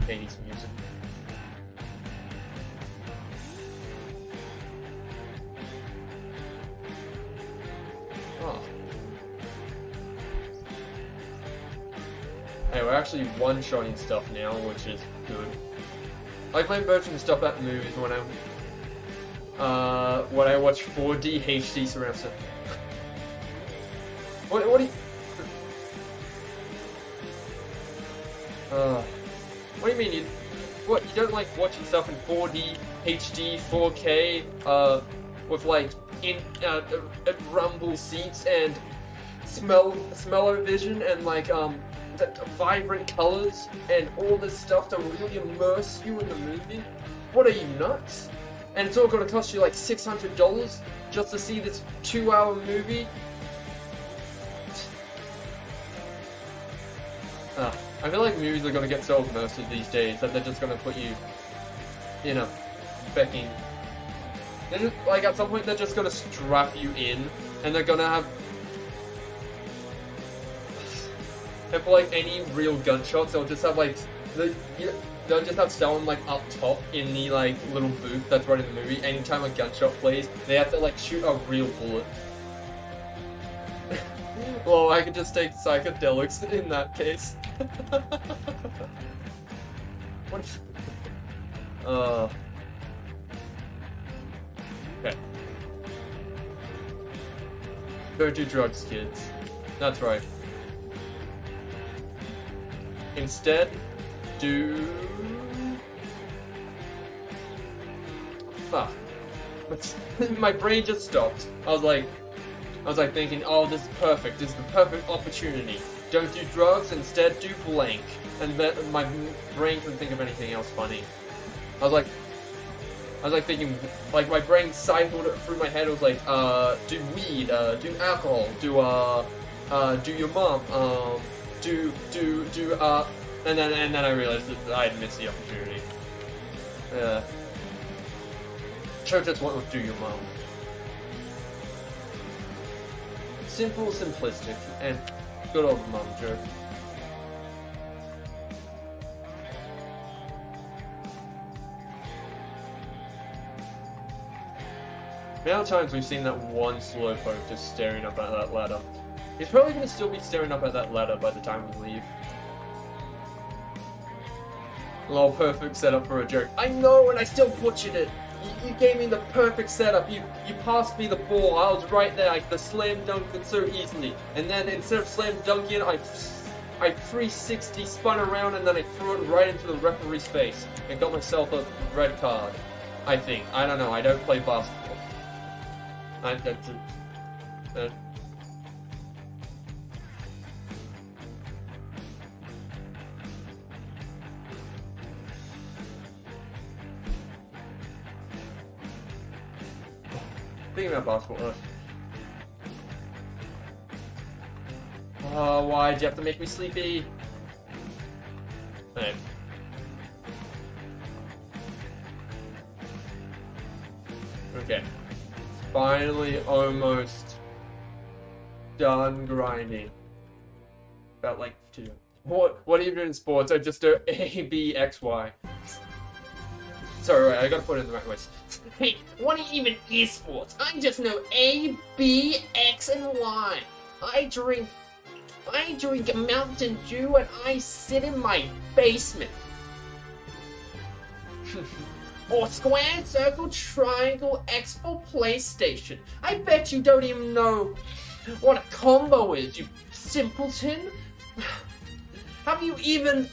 Hades music. Oh. Hey, we're actually one-shotting stuff now, which is good. I play merchant stuff at movies when I watch 4D HD surround sound. What do you mean? You don't like watching stuff in 4D HD 4K with like rumble seats and smell-o-vision and like vibrant colors and all this stuff to really immerse you in the movie? What are you, nuts? And it's all gonna cost you like $600 just to see this 2-hour movie? I feel like movies are gonna get so immersive these days that they're just gonna put you in a fucking... like at some point they're just gonna strap you in, and they're gonna have... And for like any real gunshots, they'll just have like they'll just have someone like up top in the like little booth that's running the movie. Anytime a gunshot plays, they have to like shoot a real bullet. Well, I could just take psychedelics in that case. What is... Okay. Don't do drugs, kids. That's right. Instead, do... Fuck. My brain just stopped. I was like thinking, oh, this is perfect. This is the perfect opportunity. Don't do drugs, instead do blank. And my brain couldn't think of anything else funny. I was like thinking, like my brain cycled through my head. It was like, do weed, do alcohol, do your mom, and then I realized that I had missed the opportunity. Sure, just went with do your mom. Simple, simplistic, and good old mom joke. The amount of times we've seen that one slowpoke just staring up at that ladder. He's probably going to still be staring up at that ladder by the time we leave. Lol, perfect setup for a joke. I know, and I still butchered it. You gave me the perfect setup. You passed me the ball. I was right there. I could slam dunk it so easily. And then instead of slam dunking, I I 360 spun around and then I threw it right into the referee's face and got myself a red card. I think. I don't know. I don't play basketball. Thinking about basketball. Oh, why'd you have to make me sleepy? Hey. Okay. Finally, almost done grinding. About like 2. What are you doing in sports? I just do A, B, X, Y. Sorry, right, I gotta put it in the right ways. Hey, what even is sports? I just know A, B, X, and Y. I drink Mountain Dew and I sit in my basement. Or square, circle, triangle, X for PlayStation. I bet you don't even know what a combo is, you simpleton. Have you even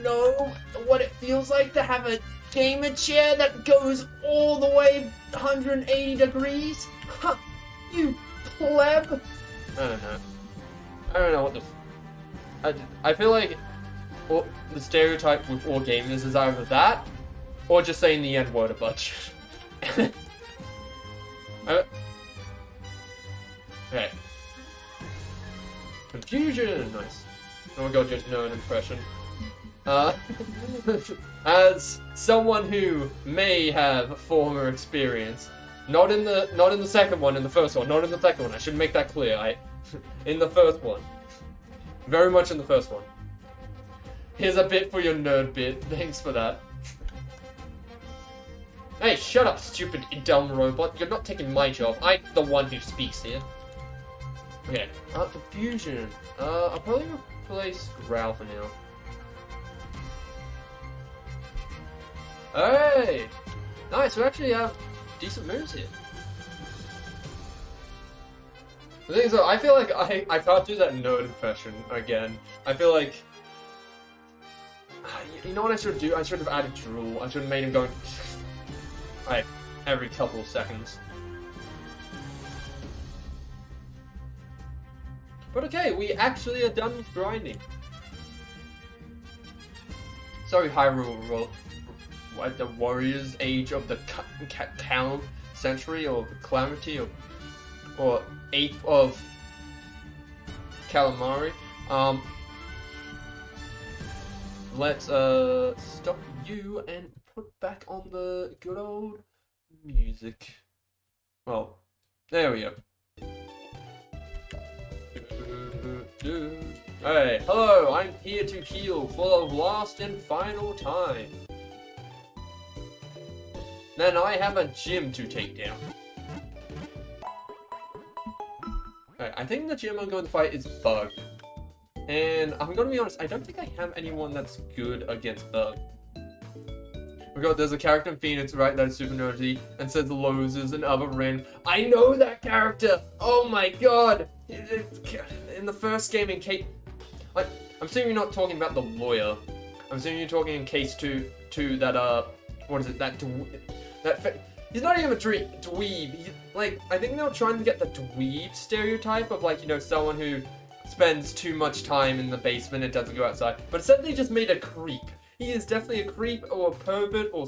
know what it feels like to have a gamer chair that goes all the way 180 degrees? Huh, you pleb. I don't know what the... I feel like the stereotype with all gamers is either that, or just saying the N-word a bunch. Okay. Confusion! Nice. Oh my god, just know an impression. As someone who may have former experience, not in the second one, in the first one, not in the second one, I should make that clear, in the first one. Very much in the first one. Here's a bit for your nerd bit, thanks for that. Hey, shut up, stupid dumb robot, you're not taking my job, I'm the one who speaks here. Okay, confusion. I'll probably replace Growl for now. Hey! Nice, we actually have decent moves here. The thing is, though, I feel like I can't do that nerd impression again. I feel like... You know what I should do? I should have added drool. I should have made him go... like, every couple of seconds. But okay, we actually are done with grinding. Sorry, Hyrule... What, the Warriors Age of the Count Century, or the Calamity, or 8th of Calamari. Let's stop you and put back on the good old music. Well, there we go. Hey, hello, I'm here to heal for the last and final time. Then I have a gym to take down. Right, I think the gym I'm going to fight is Bug. And I'm going to be honest, I don't think I have anyone that's good against Bug. There's a character in Phoenix, right, that's super nerdy, and says Loses and other random. I know that character! Oh my god! In the first game in Case... Like, I'm assuming you're not talking about the lawyer. I'm assuming you're talking in Case 2 that, what is it, he's not even a dweeb. He's, like, I think they were trying to get the dweeb stereotype of, like, you know, someone who spends too much time in the basement and doesn't go outside. But instead they just made a creep. He is definitely a creep or a pervert or...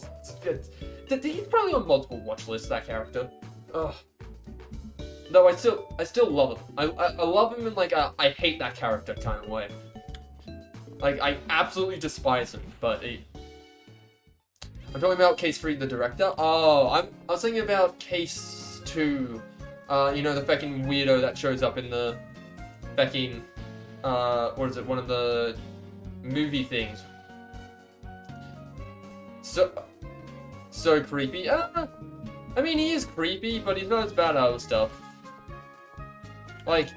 He's probably on multiple watch lists, that character. Ugh. Though I still love him. I love him in, like, a I hate that character kind of way. Like, I absolutely despise him, but I'm talking about Case 3, the director. Oh, I was thinking about Case 2. You know, the fucking weirdo that shows up in the fucking, what is it, one of the movie things. So creepy. I mean, he is creepy, but he's not as bad at other stuff. Like,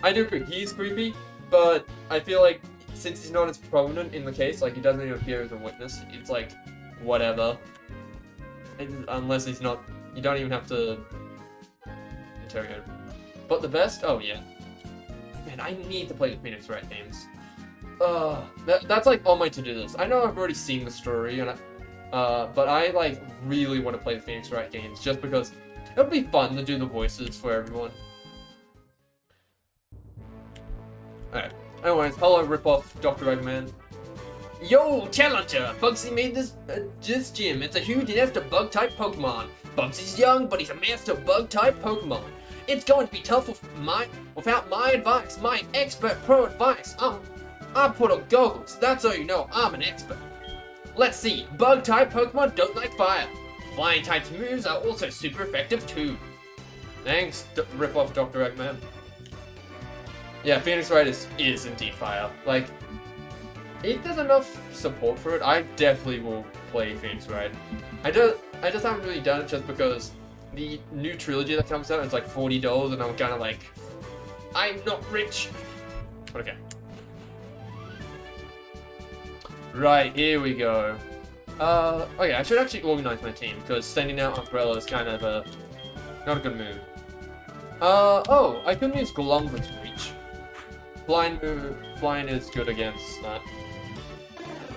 I do agree, he's creepy, but I feel like since he's not as prominent in the case, like, he doesn't even appear as a witness, it's like, whatever. Unless he's not, you don't even have to interrogate him. But the best? Oh yeah. Man, I need to play the Phoenix Wright games. That's like on my to-do list. I know I've already seen the story, and but I like really want to play the Phoenix Wright games just because it would be fun to do the voices for everyone. Alright. Anyways, hello, ripoff Dr. Eggman. Yo, Challenger! Bugsy made this gym. It's a huge nest of bug-type Pokemon. Bugsy's young, but he's a master bug-type Pokemon. It's going to be tough without my advice, my expert pro advice. I put on goggles, that's how you know I'm an expert. Let's see, bug-type Pokemon don't like fire. Flying-type moves are also super effective too. Thanks, rip-off Dr. Eggman. Yeah, Phoenix Wright is indeed fire. Like, if there's enough support for it, I definitely will play Phoenix Wright. I just haven't really done it just because the new trilogy that comes out is like $40 and I'm kind of like, I'm not rich. But okay. Right, here we go. Okay, I should actually organize my team because sending out Umbrella is kind of not a good move. Oh, I could use Glumber's Reach. Flying is good against that.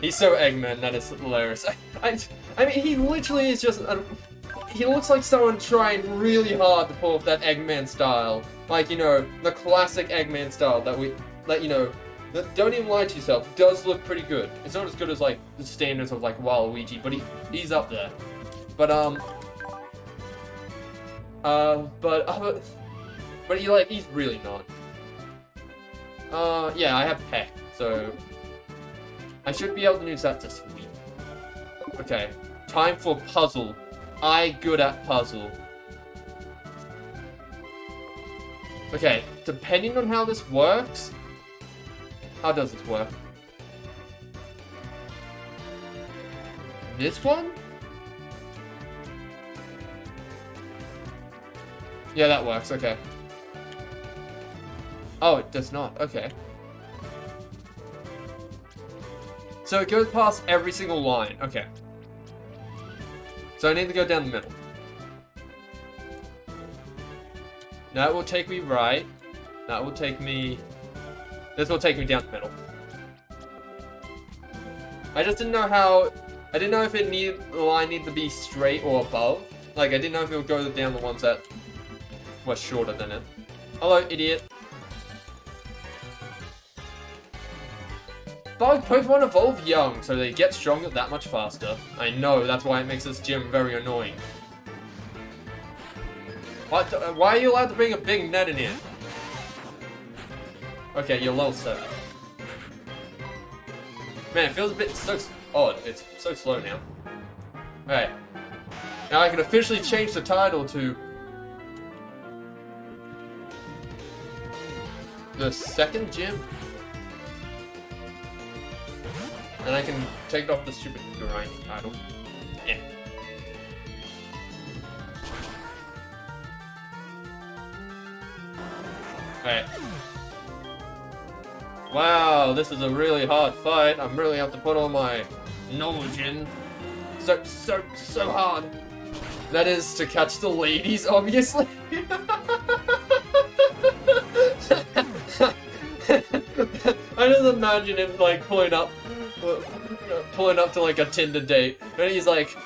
He's so Eggman, that is hilarious. I mean, he literally is just he looks like someone trying really hard to pull off that Eggman style. Like, you know, the classic Eggman style that you know, that, don't even lie to yourself, does look pretty good. It's not as good as, like, the standards of, like, Waluigi, but he's up there. But, he's really not. Yeah, I have Peck, so I should be able to use that to sweep. Okay, time for puzzle. I good at puzzle. Okay, depending on how this works... How does this work? This one? Yeah, that works, okay. Oh, it does not, okay. So it goes past every single line, okay. So I need to go down the middle. That will take me right. That will take me... This will take me down the middle. I just didn't know how... I didn't know if the line needed to be straight or above. Like, I didn't know if it would go down the ones that were shorter than it. Hello, idiot. Bug Pokemon evolve young, so they get stronger that much faster. I know, that's why it makes this gym very annoying. What? Why are you allowed to bring a big net in here? Okay, you're level 7. Man, it feels a bit so odd. It's so slow now. Alright. Now I can officially change the title to... The second gym? And I can take it off the stupid grinding title. Yeah. Alright. Wow, this is a really hard fight. I'm really have to put all my knowledge in. So hard. That is to catch the ladies, obviously. I just imagine him like pulling up to like a Tinder date, and he's like,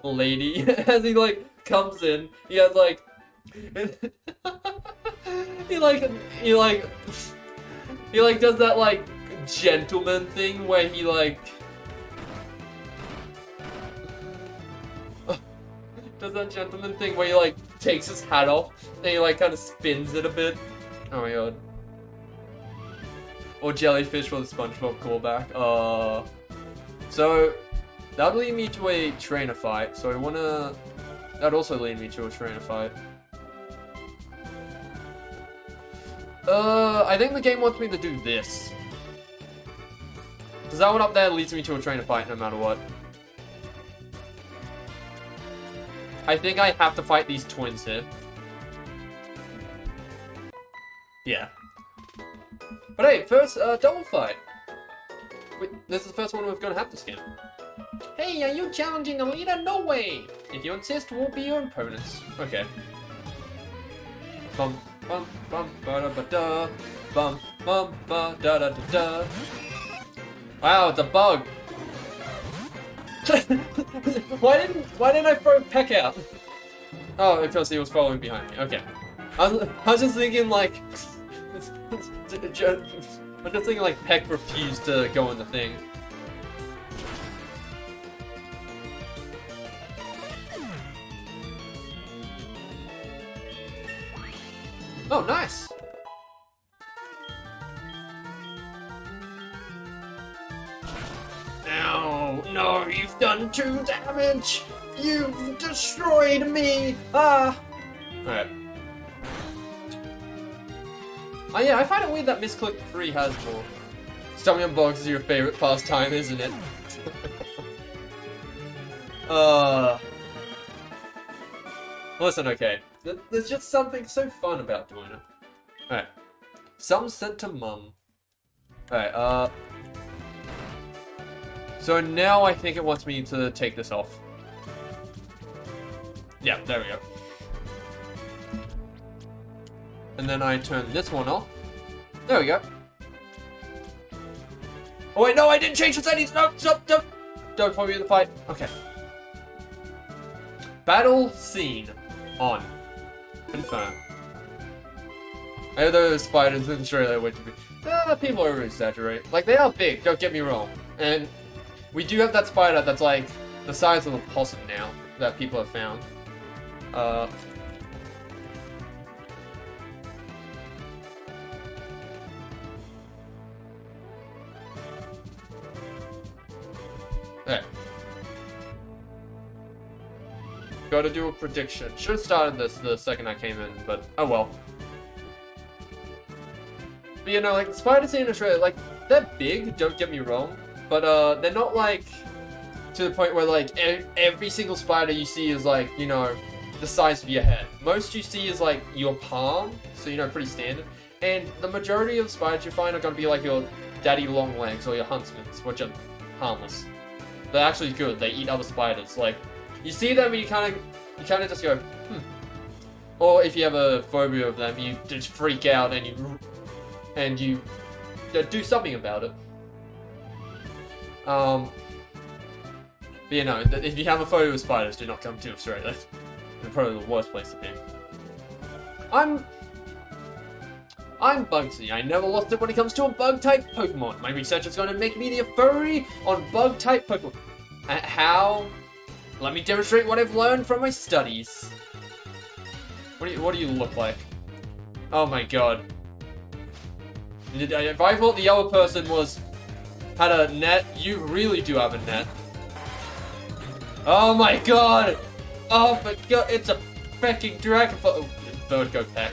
lady, as he like comes in, he has like, he does that like gentleman thing where he like does that gentleman thing where he like takes his hat off and he like kind of spins it a bit. Oh my god. Or jellyfish for the SpongeBob callback. So that'll lead me to a trainer fight. So I wanna. That'd also lead me to a trainer fight. I think the game wants me to do this. Cause that one up there leads me to a trainer fight no matter what. I think I have to fight these twins here. Yeah. But hey, first, double fight. Wait, this is the first one we're gonna have to skin. Hey, are you challenging the leader? No way! If you insist, we'll be your opponents. Okay. Bum bum ba da ba da. Bum bum ba da da da da. Wow, it's a bug. Why didn't I throw Peck out? Oh, because he was following behind me. Okay. I was just thinking like I'm just thinking like Peck refused to go in the thing. Oh, nice. Ow, no, you've done 2 damage! You've destroyed me! Ah! Alright. Oh yeah, I find it weird that Misclick 3 has more. Stomping on bugs is your favorite pastime, isn't it? Listen, okay. There's just something so fun about doing it. Alright. Some sent to Mum. Alright, so now I think it wants me to take this off. Yeah, there we go. And then I turn this one off. There we go. Oh wait, no, I didn't change the settings! No, stop, stop! Don't follow me in the fight. Okay. Battle scene on. Confirm. I know those spiders in Australia would be. People over exaggerate. Like, they are big, don't get me wrong. And we do have that spider that's like the size of a possum now that people have found. There. Gotta do a prediction. Should have started this the second I came in, but oh well. But you know, like, the spiders in Australia, like, they're big, don't get me wrong, but they're not like to the point where like every single spider you see is like, you know, the size of your head. Most you see is like your palm, so you know, pretty standard. And the majority of spiders you find are gonna be like your daddy long legs or your huntsmans, which are harmless. They're actually good. They eat other spiders. Like, you see them and you kind of just go, hmm. Or if you have a phobia of them, you just freak out and you do something about it. But you know, if you have a phobia of spiders, do not come to Australia. They're probably the worst place to be. I'm Bugsy. I never lost it when it comes to a bug-type Pokemon. My research is going to make me the authority on bug-type Pokemon. How? Let me demonstrate what I've learned from my studies. What do you look like? Oh my god. If I thought the other person had a net, you really do have a net. Oh my god! Oh my god, it's a freaking dragon. Oh, bird go peck.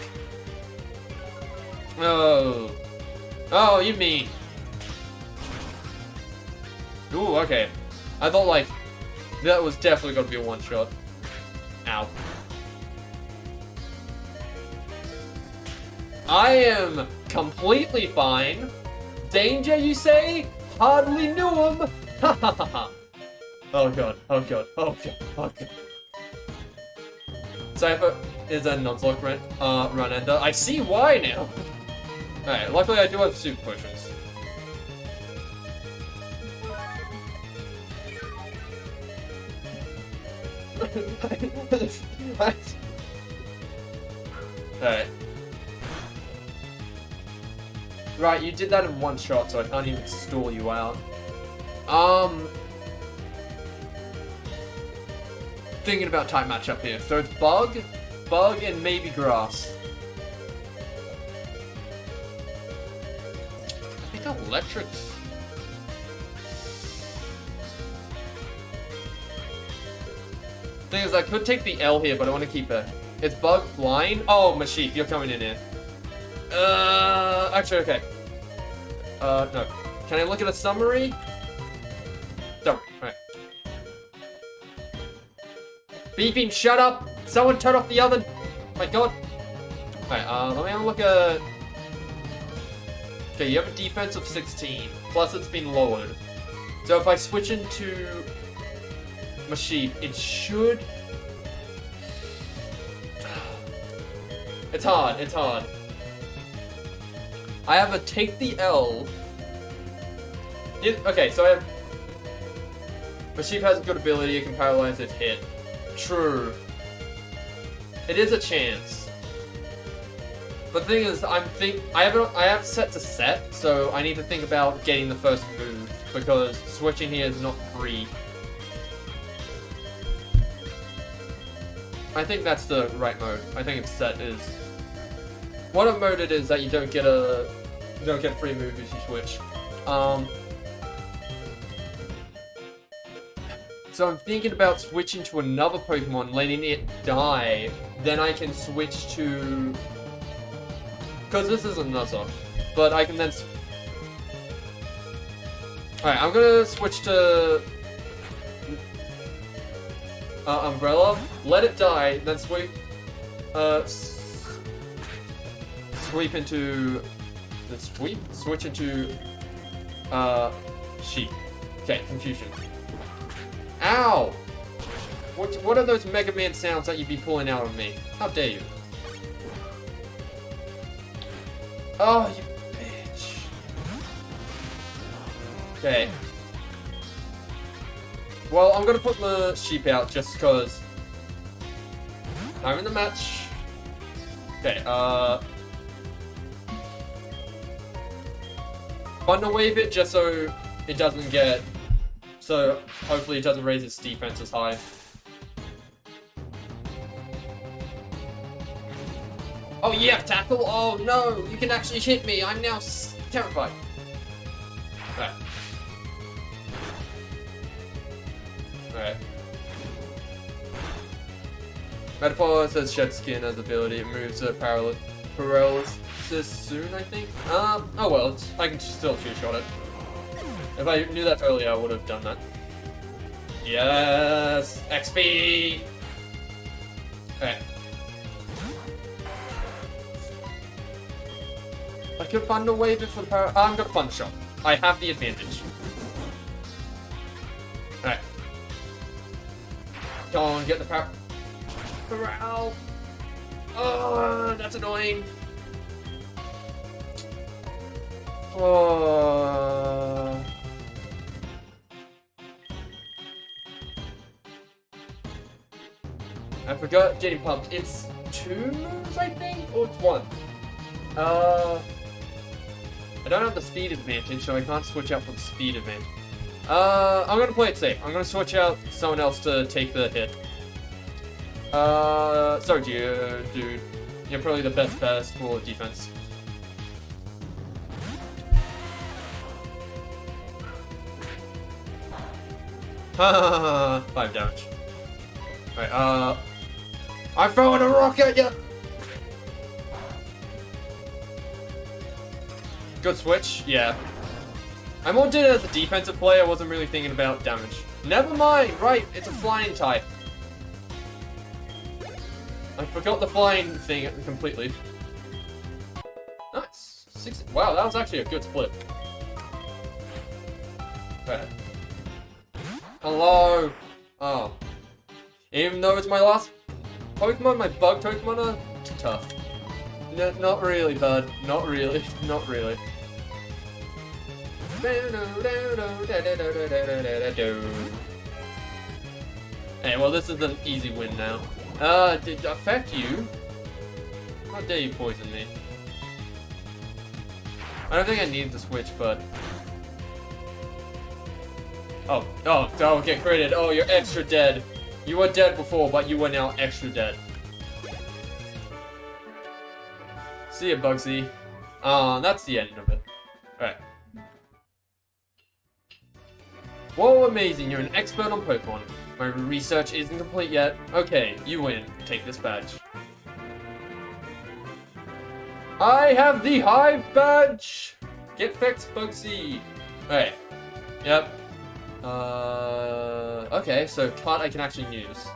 Oh. Oh, you mean. Ooh, okay. I thought, like, that was definitely gonna be a one-shot. Ow. I am completely fine. Danger, you say? Hardly knew him. Ha ha ha ha. Oh god, oh god, oh god, oh god. Cypher is a Nuzlocke run ender. I see why now. Alright, luckily I do have super potions. Alright. Right, you did that in one shot, so I can't even stall you out. Thinking about type matchup here. So it's bug, and maybe grass. I think electric. Thing is, I could take the L here, but I want to keep it. It's bug, blind. Oh, Mashif, you're coming in here. Actually, okay. No. Can I look at a summary? No. Alright. Beeping, shut up! Someone turn off the oven! Oh my god. Alright, let me have a look at... Okay, you have a defense of 16. Plus it's been lowered. So if I switch into Mashif, it should... It's hard, it's hard. I have a take the L. Okay, so I have... My sheep has a good ability, it can paralyze if hit. True. It is a chance. But the thing is, I have set to set, so I need to think about getting the first move, because switching here is not free. I think that's the right mode. I think it's set is... What a mode it is that you don't get a free move if you switch. So I'm thinking about switching to another Pokemon, letting it die, then I can switch to... Because this is a Nuzlocke, but I can then... Alright, I'm gonna switch to... Umbrella, let it die, then sweep... Sweep into... Then switch into... Sheep. Okay, confusion. Ow! What are those Mega Man sounds that you'd be pulling out of me? How dare you? Oh, you bitch. Okay. Well, I'm gonna put the sheep out just because I'm in the match. Okay, Thunder Wave it just so it doesn't get... So, hopefully it doesn't raise its defense as high. Oh yeah, tackle! Oh no, you can actually hit me! I'm now terrified. Alright. Alright. Metapod says Shed Skin as ability. It moves to paralysis soon, I think? Oh well, I can still two-shot it. If I knew that earlier, I would have done that. Yes! XP! Okay. I could Thunder Wave it for the power. I'm gonna Thunder Shot. I have the advantage. Alright. Come on, get the power. Corral! Oh, that's annoying. Oh. I forgot getting pumped. It's 2 moves, I think? Or it's 1? I don't have the speed advantage, so I can't switch out for the speed advantage. I'm gonna play it safe. I'm gonna switch out someone else to take the hit. Sorry, dude. You're probably the best for defense. Ha! 5 damage. Alright, I'm throwing a rock at you! Good switch, yeah. I more did it as a defensive player, I wasn't really thinking about damage. Never mind, right, it's a flying type. I forgot the flying thing completely. Nice. 60. Wow, that was actually a good split. Right. Hello! Oh. Even though it's my last Pokemon, my bug Pokemon are tough. No, not really, bud. Not really. Not really. Hey, well, this is an easy win now. Did it affect you? How dare you poison me? I don't think I need to switch, but... Oh, get critted. Oh, you're extra dead. You were dead before, but you were now extra dead. See ya, Bugsy. That's the end of it. Alright. Whoa, amazing. You're an expert on Pokemon. My research isn't complete yet. Okay, you win. Take this badge. I have the Hive badge! Get fixed, Bugsy. Alright. Yep. Okay, so Cut I can actually use.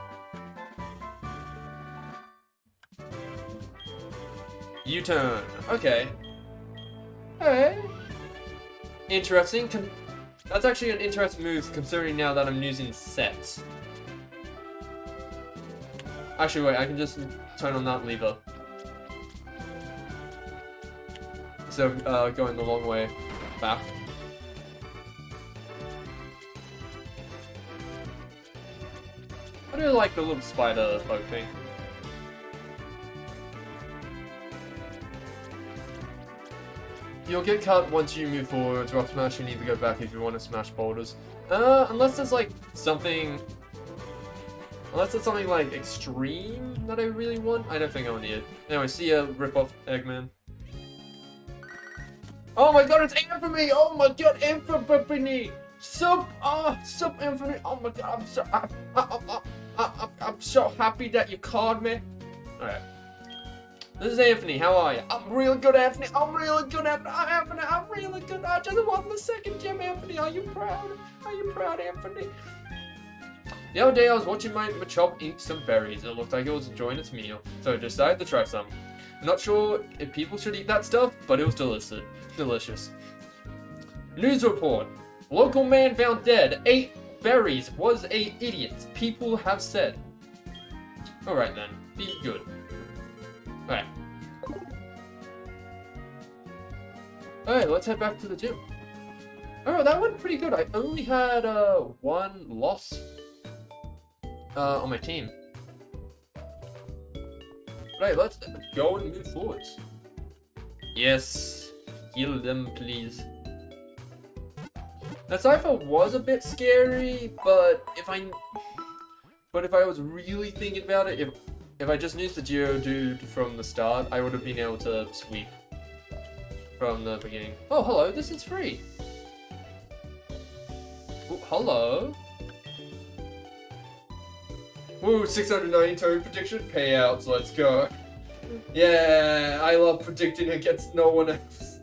U-turn. Okay. Hey. Interesting. That's actually an interesting move, considering now that I'm using sets. Actually, wait, I can just turn on that lever. instead of going the long way back. I do like the little spider boat thing. You'll get cut once you move forward. Rock smash, you need to go back if you want to smash boulders. Unless there's like something... Unless it's something like extreme that I really want. I don't think I'll need it. Anyway, see ya, rip-off Eggman. Oh my god, it's Anthony! Oh my god, Anthony! Sup Anthony! Oh my god, I'm so happy that you called me. Alright. This is Anthony, how are you? I'm really good, Anthony. I'm really good, Anthony. I'm really good. I just won the second gym, Anthony. Are you proud? Are you proud, Anthony? The other day I was watching my Machop eat some berries. It looked like it was enjoying its meal, so I decided to try some. I'm not sure if people should eat that stuff, but it was delicious. News report. Local man found dead. 8 berries. Was a idiot. People have said. Alright then. Be good. Alright. Alright, let's head back to the gym. Oh, that went pretty good. I only had 1 loss on my team. Right, let's go and move forwards. Yes. Heal them, please. That cipher was a bit scary, but if I was really thinking about it, if I just used the Geodude from the start, I would have been able to sweep from the beginning. Oh, hello, this is free. Oh, hello. Woo, 692 prediction payouts, let's go. Yeah, I love predicting against no one else.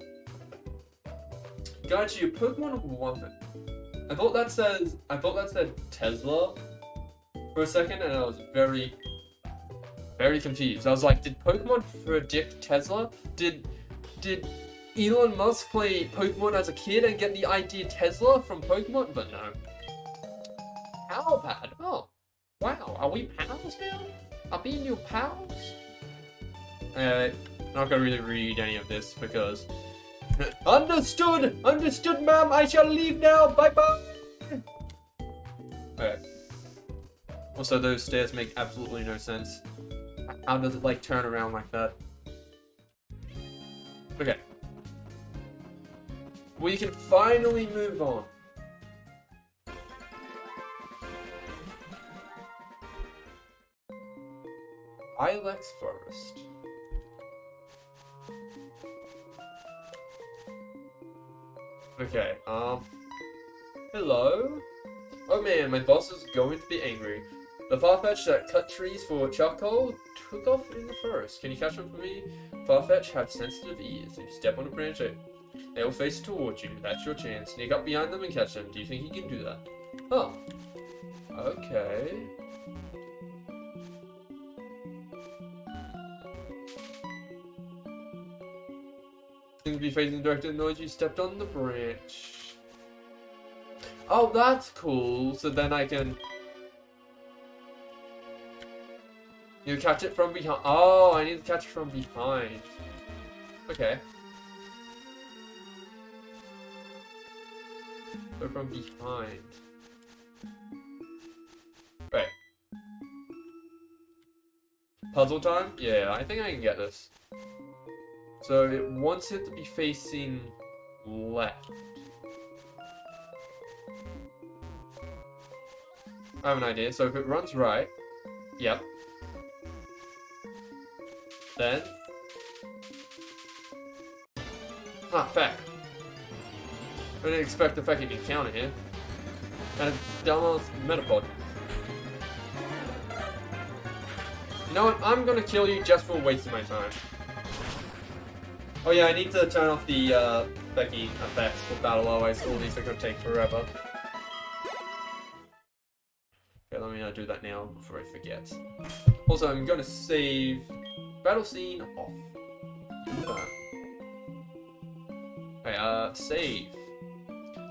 Got you, Pokemon Woman. I thought that said Tesla for a second, and I was very confused. I was like, did Pokemon predict Tesla? Did Elon Musk play Pokemon as a kid and get the idea Tesla from Pokemon? But no. How bad? Oh, wow. Are we pals now? Are we your pals? Not gonna really read any of this because... Understood! Understood, ma'am! I shall leave now! Bye-bye! Alright. Also, those stairs make absolutely no sense. How does it, like, turn around like that? Okay. We can finally move on. Ilex Forest. Okay, hello? Oh man, my boss is going to be angry. The Farfetch that cut trees for charcoal took off in the forest. Can you catch them for me? Farfetch have sensitive ears. If you step on a branch, they will face towards you. That's your chance. Sneak up behind them and catch them. Do you think you can do that? Oh. Okay. Things be facing directed noise, you stepped on the branch. Oh, that's cool. So then I can... You catch it from behind. Oh, I need to catch it from behind. Okay. So from behind. Right. Puzzle time? Yeah, I think I can get this. So it wants it to be facing left. I have an idea. So if it runs right, yep. Then, feck. I didn't expect the feck encounter here. And a dumbass Metapod. You know what? I'm gonna kill you just for wasting my time. Oh yeah, I need to turn off the Becky effects for battle, otherwise all these are gonna take forever. Okay, let me do that now before I forget. Also, I'm gonna save battle scene off. Okay, save.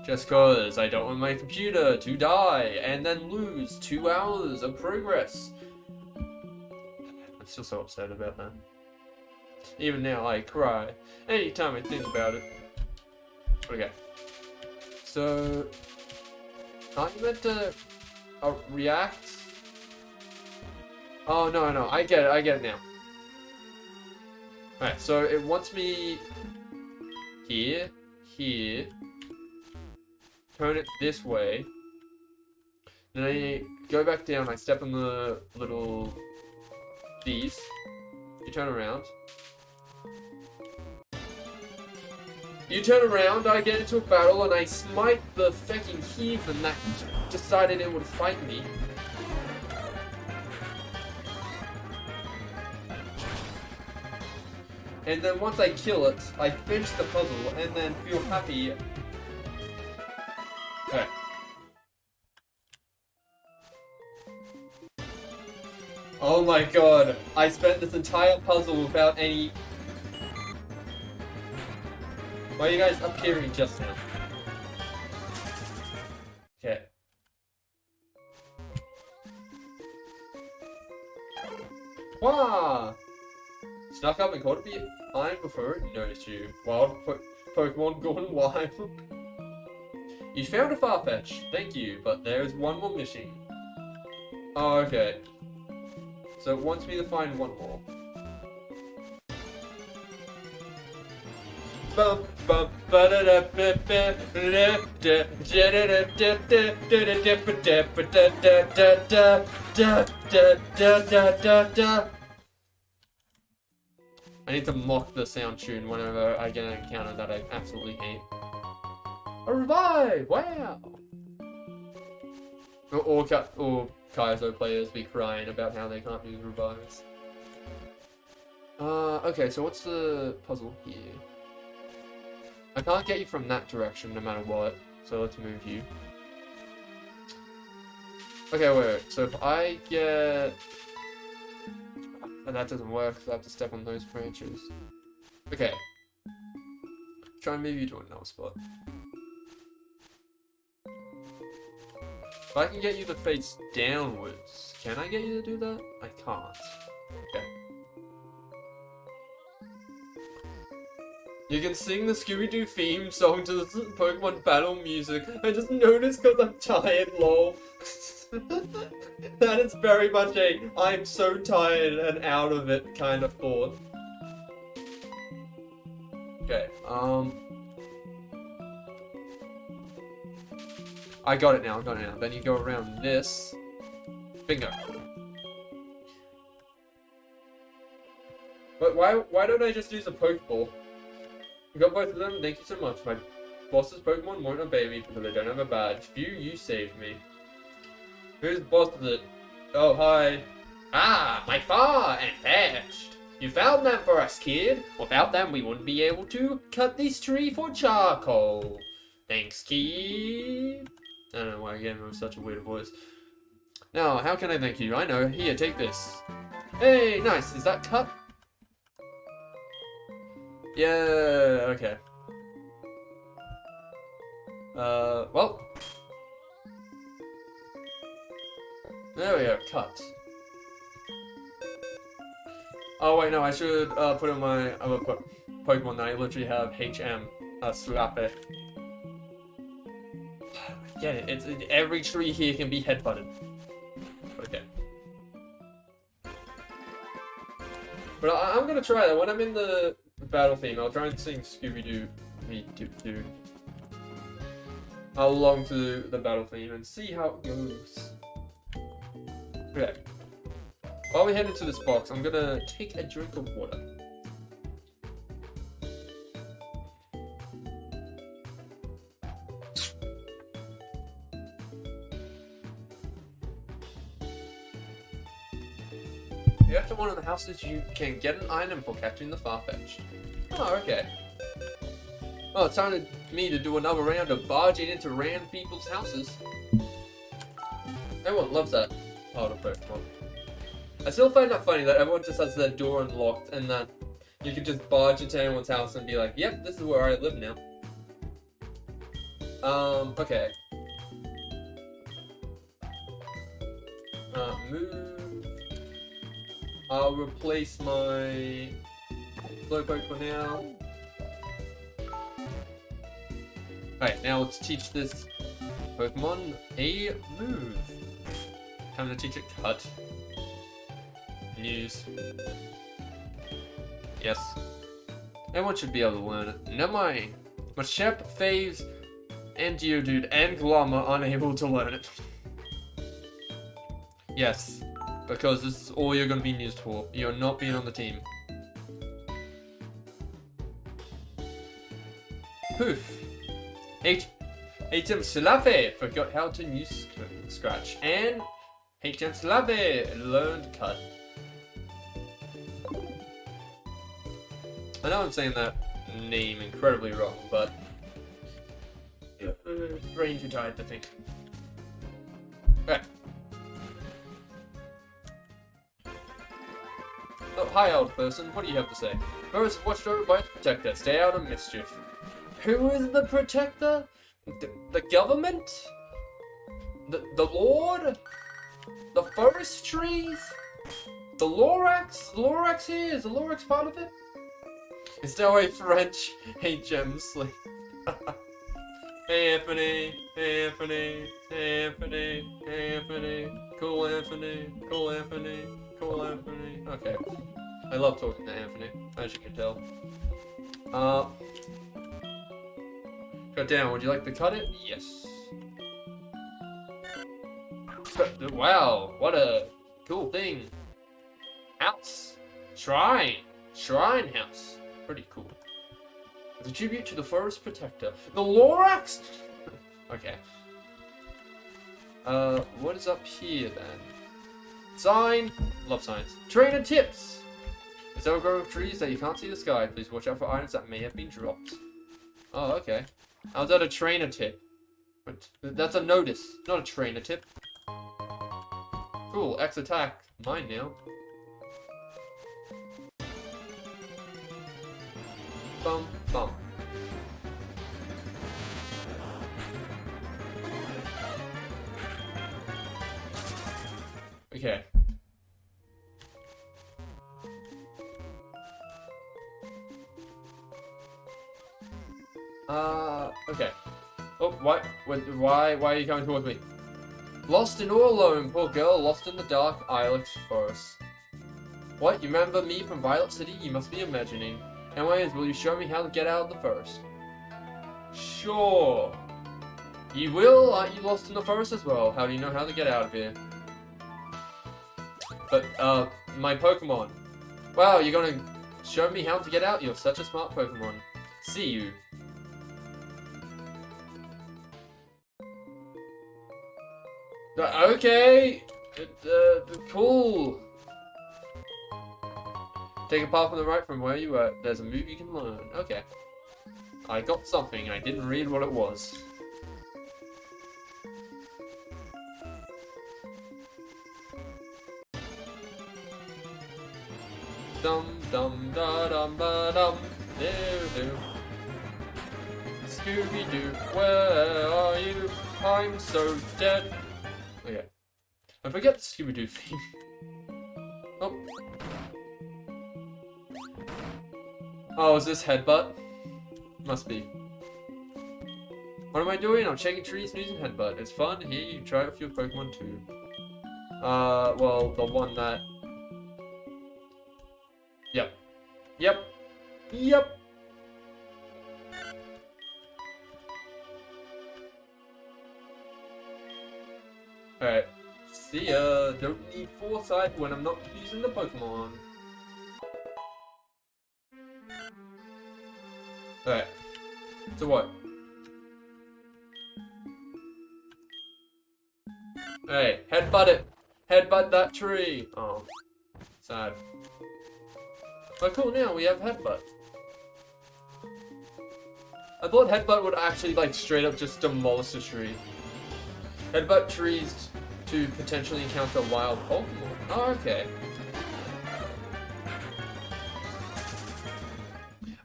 Just cause I don't want my computer to die and then lose 2 hours of progress. I'm still so upset about that. Even now, I cry anytime I think about it. Okay. So, aren't you meant to react? Oh, no, I get it now. Alright, so it wants me here, turn it this way, then I go back down, I step on the little these, you turn around. You turn around, I get into a battle, and I smite the fucking heathen that decided it would fight me. And then once I kill it, I finish the puzzle, and then feel happy. Okay. Oh my god, I spent this entire puzzle without any... Why are you guys appearing just now? Okay. Wow! Snuck up and caught me behind before it noticed you. Wild Pokemon gone wild. You found a Farfetch, thank you, but there's one more missing. Oh, okay. So it wants me to find one more. Bum bum ba da da ba ba da da da da da. I need to mock the sound tune whenever I get an encounter that I absolutely hate. A revive! Wow! Or Kaizo players be crying about how they can't use revives. Okay, so what's the puzzle here? I can't get you from that direction no matter what, so let's move you. Okay, wait, so if I get... And that doesn't work, so I have to step on those branches. Okay. Try and move you to another spot. If I can get you to face downwards, can I get you to do that? I can't. Okay. You can sing the Scooby-Doo theme song to the Pokemon battle music. I just noticed because I'm tired, lol. That is very much a I'm so tired and out of it kind of thought. Okay, I got it now, Then you go around this. Bingo. But why don't I just use a Pokeball? You got both of them, thank you so much. My boss's Pokemon won't obey me because I don't have a badge. Phew, you saved me. Whose boss is it? Oh, hi. Ah, my far and fetched. You found them for us, kid. Without them, we wouldn't be able to cut this tree for charcoal. Thanks, kid. I don't know why I gave him such a weird voice. Now, how can I thank you? I know. Here, take this. Hey, nice. Is that cut? Yeah, okay. Well. There we go, cut. Oh wait, no, I should put in my other Pokemon that I literally have HM, Slappy. Get it, it's every tree here can be headbutted. Okay. But I'm gonna try that. When I'm in the battle theme, I'll try and sing Scooby-Doo me along to the battle theme and see how it goes. Okay. While we head into this box, I'm gonna take a drink of water. If you enter one of the houses, you can get an item for catching the Farfetch'd. Oh, okay. Well, it's time for me to do another round of barging into random people's houses. Everyone loves that part of Pokemon. I still find that funny that everyone just has their door unlocked and that you can just barge into anyone's house and be like, yep, this is where I live now. Okay. Move. I'll replace my Slowpoke for now. Alright, now let's teach this Pokemon a move. Time to teach it Cut. News. Yes. Everyone should be able to learn it. Never mind. Machep, Faves, and Geodude, and Glama are unable to learn it. Yes. Because this is all you're going to be used for. You're not being on the team. Poof. HM Slave forgot how to use Scratch. And HM Slave learned Cut. I know I'm saying that name incredibly wrong, but brain too tired to think. Alright. Oh, hi old person, what do you have to say? First, watched over by the Protector, stay out of mischief. Who is the Protector? The government? The Lord? The forest trees? The Lorax? The Lorax here? Is the Lorax part of it? It's now a French HM sleep. Anthony, Anthony, Anthony, Anthony, cool Anthony, cool Anthony, cool Anthony. Okay. I love talking to Anthony, as you can tell. Cut down, would you like to cut it? Yes. Wow, what a cool thing. House. Shrine. Shrine house. Pretty cool. It's a tribute to the Forest Protector. The Lorax? Okay. What is up here then? Sign. Love signs. Trainer tips. If there grow trees that you can't see the sky, please watch out for items that may have been dropped. Oh, okay. How's that a trainer tip? But that's a notice, not a trainer tip. Cool, X attack. Mine now. Bum, bum. Okay. Okay. Oh, why are you coming towards me? Lost and all alone, poor girl, lost in the dark Ilex forest. What, you remember me from Violet City? You must be imagining. Anyways, will you show me how to get out of the forest? Sure. You will? Aren't you lost in the forest as well? How do you know how to get out of here? But, my Pokemon. Wow, you're gonna show me how to get out? You're such a smart Pokemon. See you. Okay. Cool. Take a path on the right from where you were. There's a move you can learn. Okay. I got something. I didn't read what it was. Dum dum da dum ba dum. Do. Scooby Doo, where are you? I'm so dead. Okay. I forget the Scooby Doo theme. Oh. Oh, is this headbutt? Must be. What am I doing? I'm checking trees and using headbutt. It's fun. Here, you try it with your Pokemon too. Well, the one that... Yep. Yep. Yep. Alright. See ya. Don't need foresight when I'm not using the Pokemon. Alright. So what? Hey, headbutt it! Headbutt that tree! Oh. Sad. But cool, now we have headbutt. I thought headbutt would actually, like, straight up just demolish the tree. Headbutt trees to potentially encounter wild Pokemon. Oh, okay.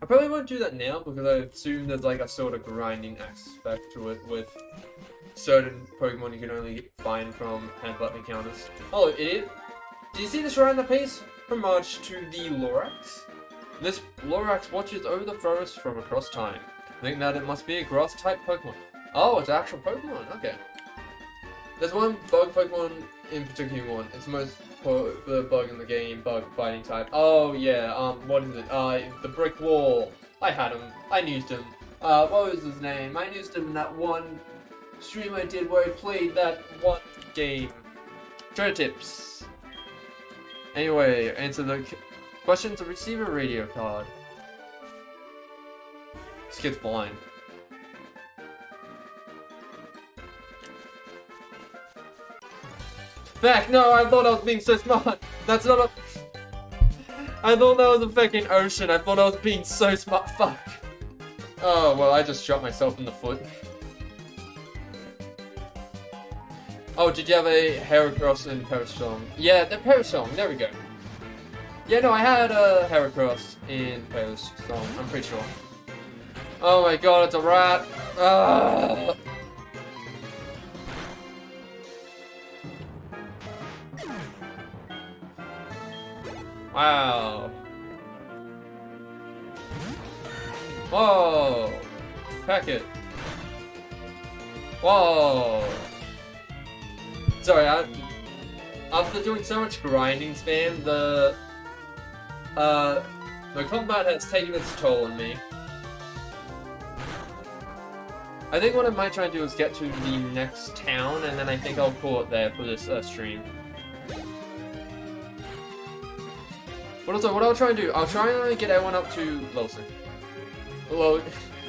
I probably won't do that now because I assume there's like a sort of grinding aspect to it with certain Pokemon you can only find from headbutt encounters. Oh, idiot. Did you see the shrine that pays homage to the Lorax? This Lorax watches over the forest from across time. Think that it must be a grass-type Pokemon. Oh, it's an actual Pokemon. Okay. There's one bug Pokemon in particular one. It's the most popular bug in the game, bug fighting type. Oh yeah, what is it? The brick wall. I had him. I used him. What was his name? I used him in that one stream I did where I played that one game. Treasure tips. Anyway, answer the question to receive a radio card. This kid's blind. Back! No, I thought I was being so smart. That's not a... I thought that was a fucking ocean. I thought I was being so smart. Fuck. Oh, well, I just shot myself in the foot. Oh, did you have a Heracross in Parasong? Yeah, the Parasong. There we go. Yeah, no, I had a Heracross in Parasong. I'm pretty sure. Oh my god, it's a rat. Ah. Wow. Whoa. Packet. Whoa. Sorry, after doing so much grinding spam, the combat has taken its toll on me. I think what I might try and do is get to the next town, and then I think I'll call it there for this stream. But also, what I'll try and do, I'll try and get everyone up to level 6. Although,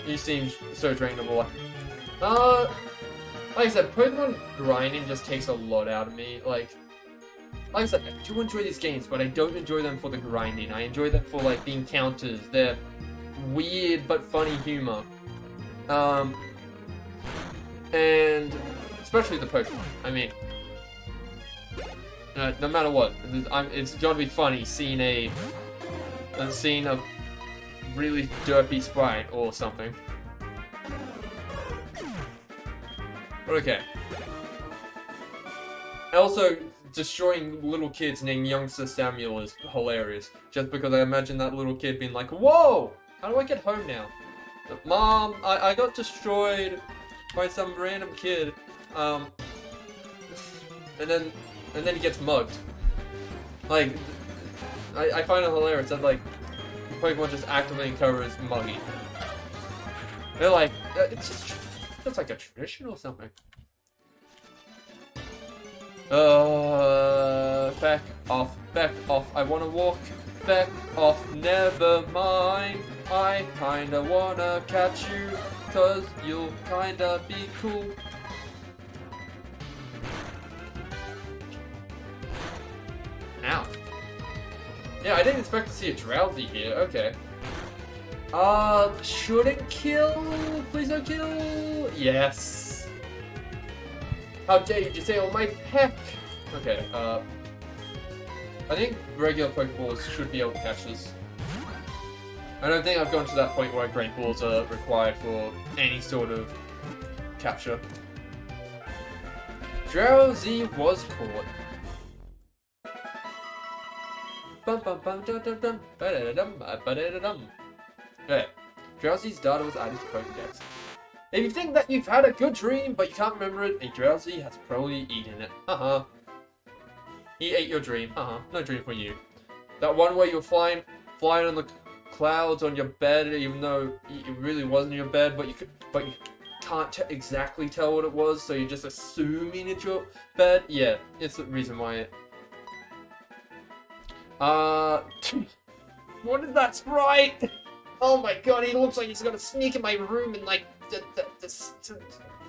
you seem so drainable. Like I said, Pokemon grinding just takes a lot out of me. Like I said, I do enjoy these games, but I don't enjoy them for the grinding. I enjoy them for, like, the encounters, their weird but funny humor. And especially the Pokemon. I mean, no matter what, it's gonna be funny seeing a really derpy sprite or something. But okay. Also, destroying little kids named Youngster Samuel is hilarious. Just because I imagine that little kid being like, "Whoa! How do I get home now? Mom, I got destroyed by some random kid." And then he gets mugged. Like, I find it hilarious that, like, Pokemon just actively encourages mugging. They're like, it's like a tradition or something. Back off, I wanna walk. Back off, never mind. I kinda wanna catch you, 'cause you'll kinda be cool. Ow. Yeah, I didn't expect to see a Drowsy here, okay. Shouldn't kill? Please don't kill! Yes! How dare you disable my peck! Okay, I think regular Pokeballs should be able to catch this. I don't think I've gone to that point where Great Balls are required for any sort of capture. Drowsy was caught. Okay, Drowsy's data was added to Pokedex. If you think that you've had a good dream, but you can't remember it, a Drowsy has probably eaten it. He ate your dream. No dream for you. That one where you're flying on the clouds on your bed, even though it really wasn't your bed, but you can't exactly tell what it was, so you're just assuming it's your bed. Yeah, it's the reason why it. What is that sprite? Oh my god, he looks like he's gonna sneak in my room and, like,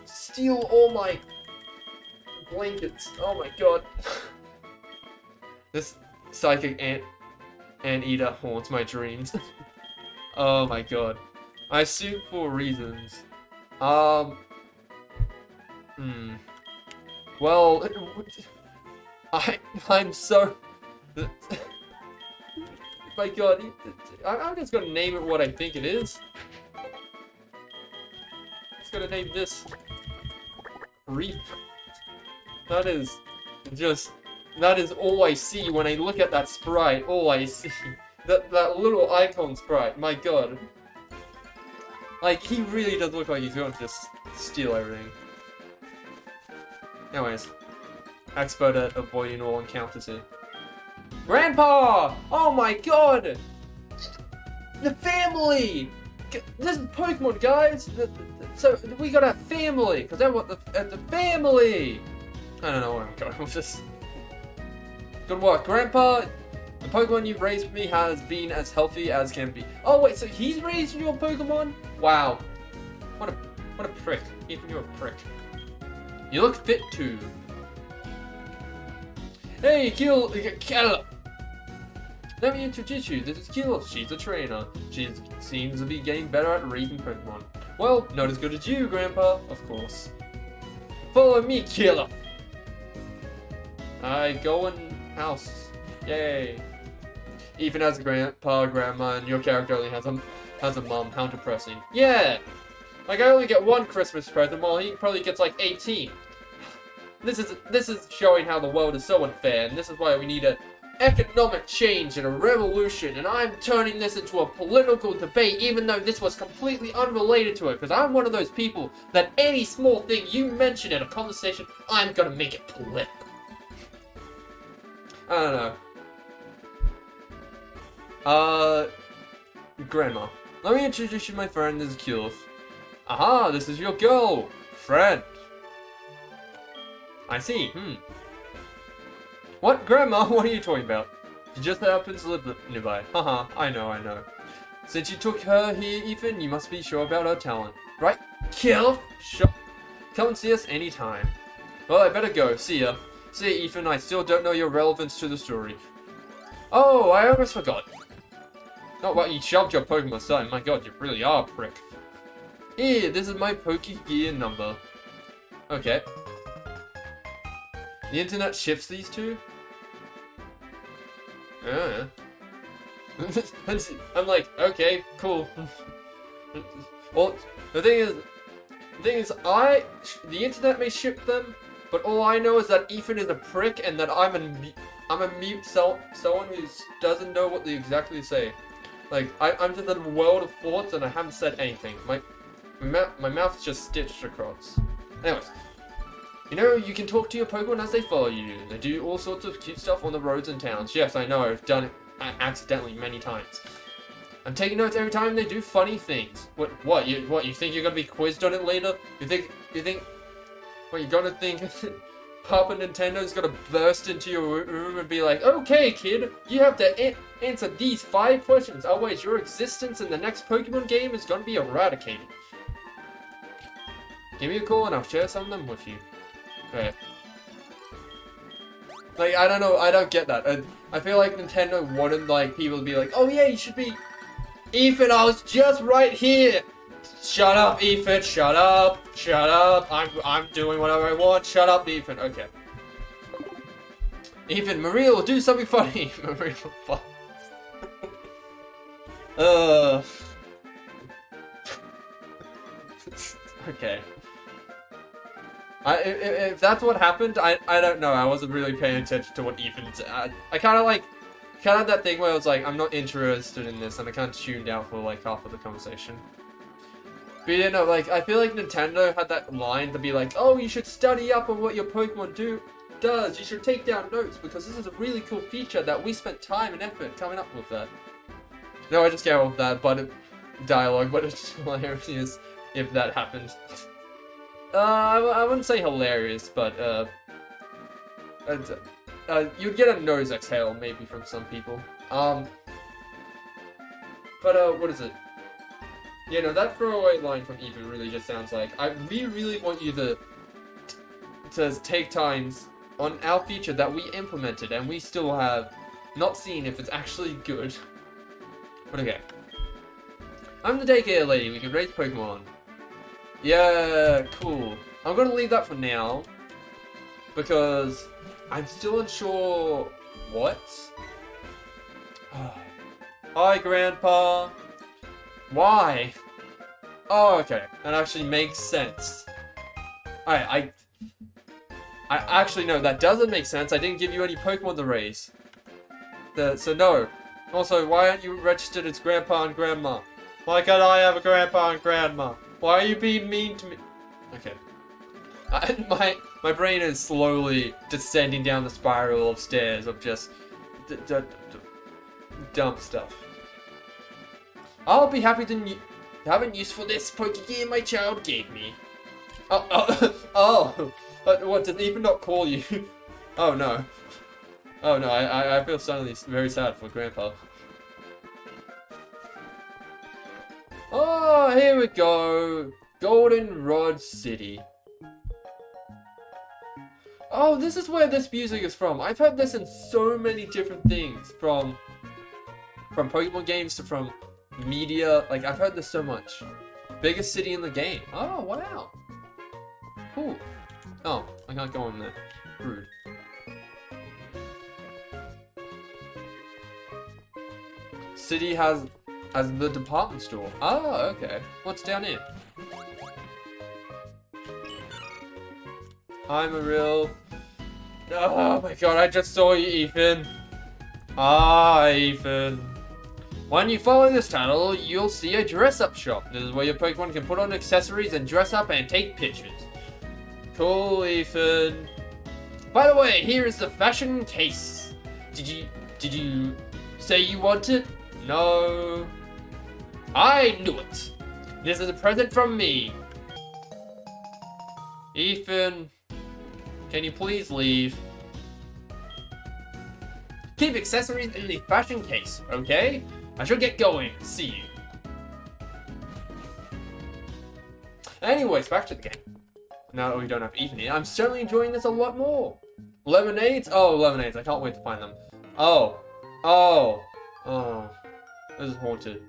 steal all my blankets. Oh my god. This psychic anteater haunts my dreams. Oh my god. I assume for reasons. Well, I'm so... My god, I'm just gonna name it what I think it is. Just gonna name this Creep. That is all I see when I look at that sprite. All I see That little icon sprite, my god. Like, he really does look like he's going to just steal everything. Anyways, expert at avoiding all encounters here. Grandpa! Oh my god! The family! This is Pokemon, guys! So, we got a family! Because I want the family! I don't know where I'm going with this. Good work, Grandpa! The Pokemon you've raised for me has been as healthy as can be. Oh wait, so he's raised your Pokemon? Wow. What a prick. Ethan, you're a prick. You look fit too. Hey, Kill. Let me introduce you. This is Kill. She's a trainer. She seems to be getting better at raising Pokemon. Well, not as good as you, Grandpa, of course. Follow me, Killer. I go in house. Yay. Even as a grandpa, grandma, and your character only has a mom. How depressing. Yeah. Like I only get one Christmas present, while he probably gets like 18. This is showing how the world is so unfair, and this is why we need an economic change and a revolution, and I'm turning this into a political debate even though this was completely unrelated to it, because I'm one of those people that any small thing you mention in a conversation, I'm gonna make it political. I don't know. Grandma. Let me introduce you to my friend, this is Kulif. Aha, this is your girl, friend. I see, What, Grandma? What are you talking about? She just happens to live nearby. Haha, I know. Since you took her here, Ethan, you must be sure about her talent. Right, Kulif? Sure. Come and see us anytime. Well, I better go. See ya. See ya, Ethan, I still don't know your relevance to the story. Oh, I almost forgot. Oh, well, you shoved your Pokemon aside. My god, you really are a prick. Here, this is my Pokegear number. Okay. The internet ships these two? Yeah. I'm like, okay, cool. Well, the thing is, the internet may ship them, but all I know is that Ethan is a prick and that I'm a mute someone who doesn't know what they exactly say. Like, I'm just in a world of thoughts and I haven't said anything. My mouth's just stitched across. Anyways. You know, you can talk to your Pokemon as they follow you. They do all sorts of cute stuff on the roads and towns. Yes, I know, I've done it accidentally many times. I'm taking notes every time they do funny things. What, you think you're gonna be quizzed on it later? You think, what, you're gonna think Papa Nintendo's gonna burst into your room and be like, okay, kid, you have to answer these 5 questions, otherwise your existence in the next Pokemon game is gonna be eradicated. Give me a call and I'll share some of them with you. Okay. Like, I don't know, I don't get that. I feel like Nintendo wanted, like, people to be like, oh yeah, you should be... Ethan, I was just right here! Shut up, Ethan, shut up! Shut up! I'm doing whatever I want, shut up, Ethan. Okay. Ethan, Maria will do something funny! Maria will Okay. If that's what happened, I don't know. I wasn't really paying attention to what Ethan said. I kind of that thing where I was like, I'm not interested in this, and I kind of tuned out for like half of the conversation. But you know, like, I feel like Nintendo had that line to be like, oh, you should study up on what your Pokemon does. You should take down notes, because this is a really cool feature that we spent time and effort coming up with that. No, I just came up with that dialogue, but it's hilarious if that happens. I wouldn't say hilarious, but, you'd get a nose exhale, maybe, from some people. What is it? You know, that throwaway line from Ethan really just sounds like, we really want you to take times on our feature that we implemented, and we still have not seen if it's actually good. But okay. I'm the daycare lady, we can raise Pokemon. Yeah, cool. I'm gonna leave that for now, because I'm still unsure what? Hi, Grandpa. Why? Oh, okay. That actually makes sense. I actually, no, that doesn't make sense. I didn't give you any Pokemon to raise. So no. Also, why aren't you registered as Grandpa and Grandma? Why can't I have a Grandpa and Grandma? Why are you being mean to me? Okay. My brain is slowly descending down the spiral of stairs of just dumb stuff. I'll be happy to have a use for this Poké my child gave me. What, did Ethan not call you? Oh no. Oh no, I feel suddenly very sad for Grandpa. Oh, here we go. Goldenrod City. Oh, this is where this music is from. I've heard this in so many different things. From Pokemon games to from media. Like, I've heard this so much. Biggest city in the game. Oh, wow. Cool. Oh, I can't go in there. Rude. City has the department store. Oh, okay. What's down here? I'm a real... Oh my god, I just saw you, Ethan. Ah, Ethan. When you follow this tunnel, you'll see a dress-up shop. This is where your Pokemon can put on accessories and dress up and take pictures. Cool, Ethan. By the way, here is the fashion case. Did you say you want it? No. I knew it. This is a present from me. Ethan, can you please leave? Keep accessories in the fashion case, okay? I shall get going. See you. Anyways, back to the game. Now that we don't have Ethan here, I'm certainly enjoying this a lot more. Lemonades? Oh, lemonades. I can't wait to find them. Oh. This is haunted.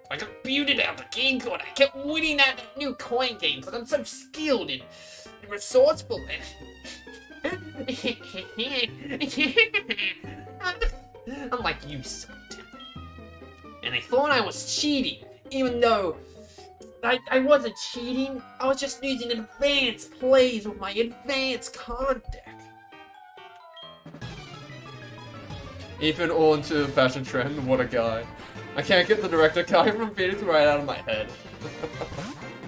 I got booted out the game code. I kept winning at that new coin game because I'm so skilled and resourceful. Unlike you, Sultan. And I thought I was cheating, even though I wasn't cheating. I was just using advanced plays with my advanced card deck. Ethan all into fashion trend. What a guy. I can't get the director guy from Phoenix right out of my head.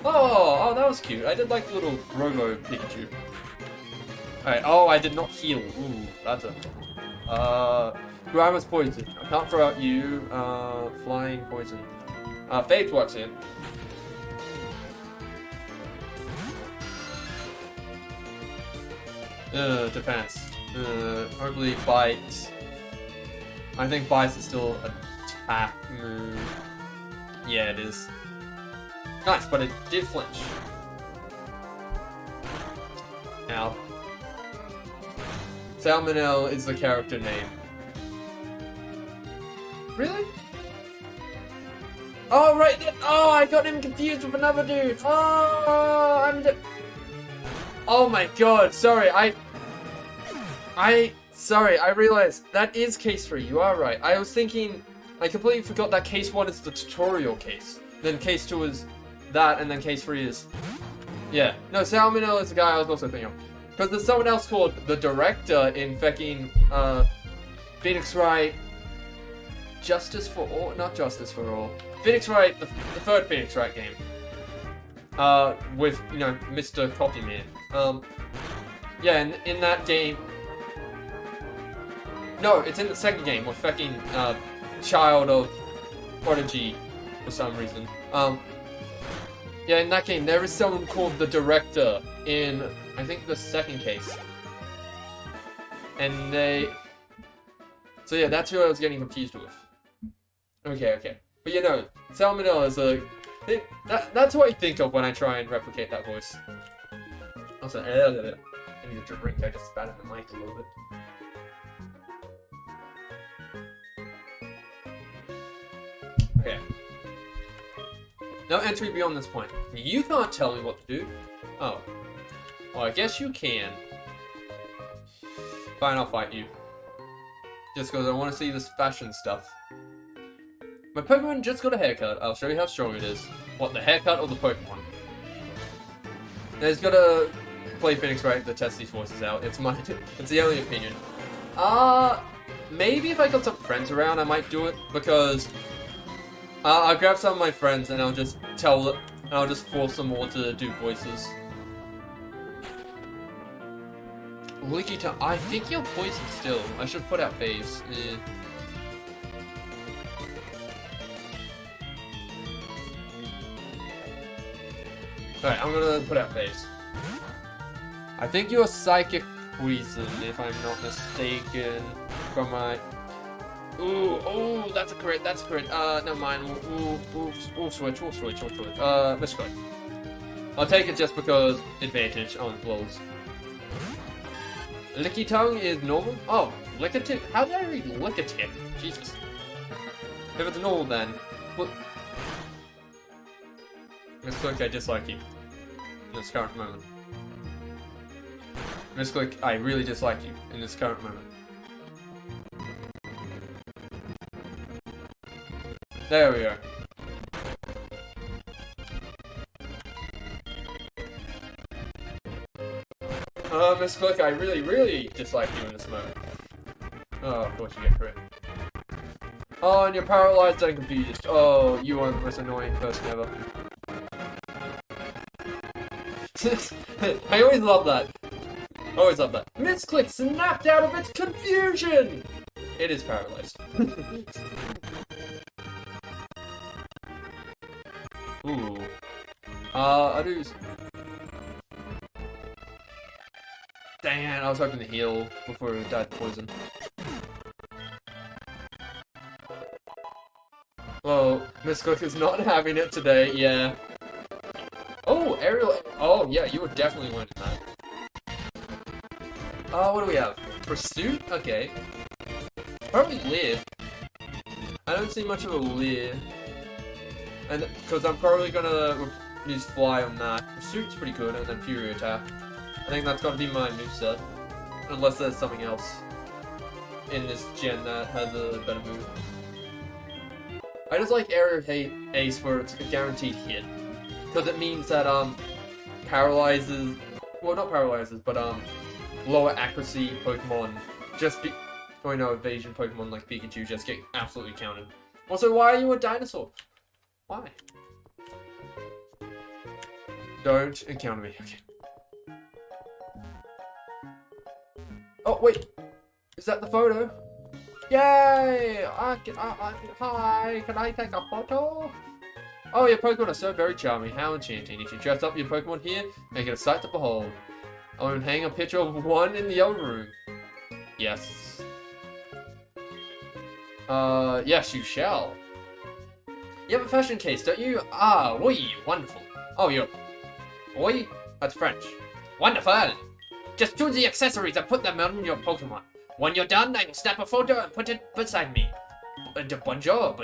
Oh, that was cute. I did like the little Robo Pikachu. Alright, oh, I did not heal. Ooh, that's a... Grimer's poison. I can't throw out you. Flying poison. Faith works in. Defense. Hopefully bite. I think bite is still a attack move. Yeah, it is. Nice, but it did flinch. Now. Salmonella is the character name. Really? Oh, right. Oh, I got him confused with another dude. Oh, oh my god. Sorry, Sorry, I realized that is case 3. You are right. I was thinking... I completely forgot that case 1 is the tutorial case. Then case 2 is that, and then case 3 is... Yeah. No, Salmonella is the guy I was also thinking of. Because there's someone else called the director in fecking, Phoenix Wright... Justice for All? Not Justice for All. Phoenix Wright, the third Phoenix Wright game. With, you know, Mr. Coffeeman. Yeah, in that game... No, it's in the second game with fecking, Child of Prodigy for some reason. Yeah, in that game, there is someone called the director in, I think, the second case. And they... So yeah, that's who I was getting confused with. Okay. But you know, Salmonella is a... That's what I think of when I try and replicate that voice. Also, I need a drink, I just spat in the mic a little bit. Okay. No entry beyond this point. You can't tell me what to do. Oh. Well, I guess you can. Fine, I'll fight you. Just because I want to see this fashion stuff. My Pokemon just got a haircut. I'll show you how strong it is. What, the haircut or the Pokemon? Now, he's got to play Phoenix Wright to test these voices out. It's the only opinion. maybe if I got some friends around, I might do it, because I'll grab some of my friends and I'll just tell them, and I'll just force them all to do voices. Licky tongue. I think you're poisoned still. I should put out phase. Eh. Alright, I'm gonna put out phase. I think you're psychic poison, if I'm not mistaken. From my... Ooh, that's a crit, never mind. We'll switch. Misclick. I'll take it just because advantage on blows. Licky tongue is normal? Oh, lick a tip. How did I read lick a tip? Jesus. If it's normal then. Well, Misclick, I dislike you. In this current moment. Misclick, I really dislike you in this current moment. There we are. Misclick, I really dislike you in this moment. Oh, of course you get crit. Oh, and you're paralyzed and confused. Oh, you are the most annoying person ever. I always love that. Always love that. Misclick snapped out of its confusion! It is paralyzed. Ooh. I do... Dang it, I was hoping to heal before it died poison. Well, Misclick is not having it today, yeah. Oh, aerial... Oh, yeah, you were definitely winning that. What do we have? Pursuit? Okay. Probably Leer. I don't see much of a Leer. And, because I'm probably gonna use Fly on that. Pursuit's pretty good, and then Fury Attack. I think that's gotta be my moveset. Unless there's something else in this gen that has a better move. I just like Aerial Ace for its guaranteed hit. Because it means that, paralyzes... Well, not paralyzes, but, lower accuracy Pokemon just be... Oh no, evasion Pokemon like Pikachu just get absolutely counted. Also, why are you a dinosaur? Why? Don't encounter me. Okay. Oh, wait. Is that the photo? Yay! Hi, can I take a photo? Oh, your Pokemon are so very charming. How enchanting. If you dress up your Pokemon here, make it a sight to behold. I'll even hang a picture of one in the other room. Yes. Yes, you shall. You have a fashion case, don't you? Ah, oui, wonderful. Oh, you're... Oui? That's French. Wonderful! Just choose the accessories and put them on your Pokemon. When you're done, I will snap a photo and put it beside me. Bonjour.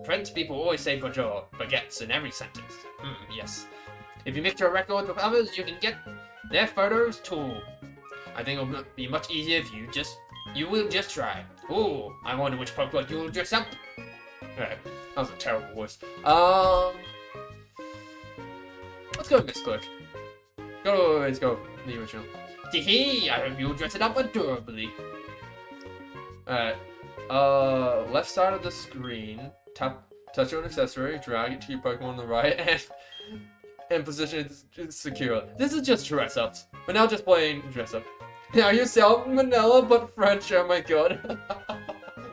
French people always say bonjour, baguettes in every sentence. Yes. If you mix your record with others, you can get their photos too. I think it'll be much easier if you will just try. Ooh, I wonder which Pokemon you will dress up. Alright, that was a terrible voice. Let's go Misclick. Let's go. The original. Tee-hee, I hope you'll dress it up adorably. Alright. Left side of the screen. Touch on accessory, drag it to your Pokemon on the right, and position it secure. This is just dress ups. We're now just playing dress up. Now you sound Manila but French, oh my god.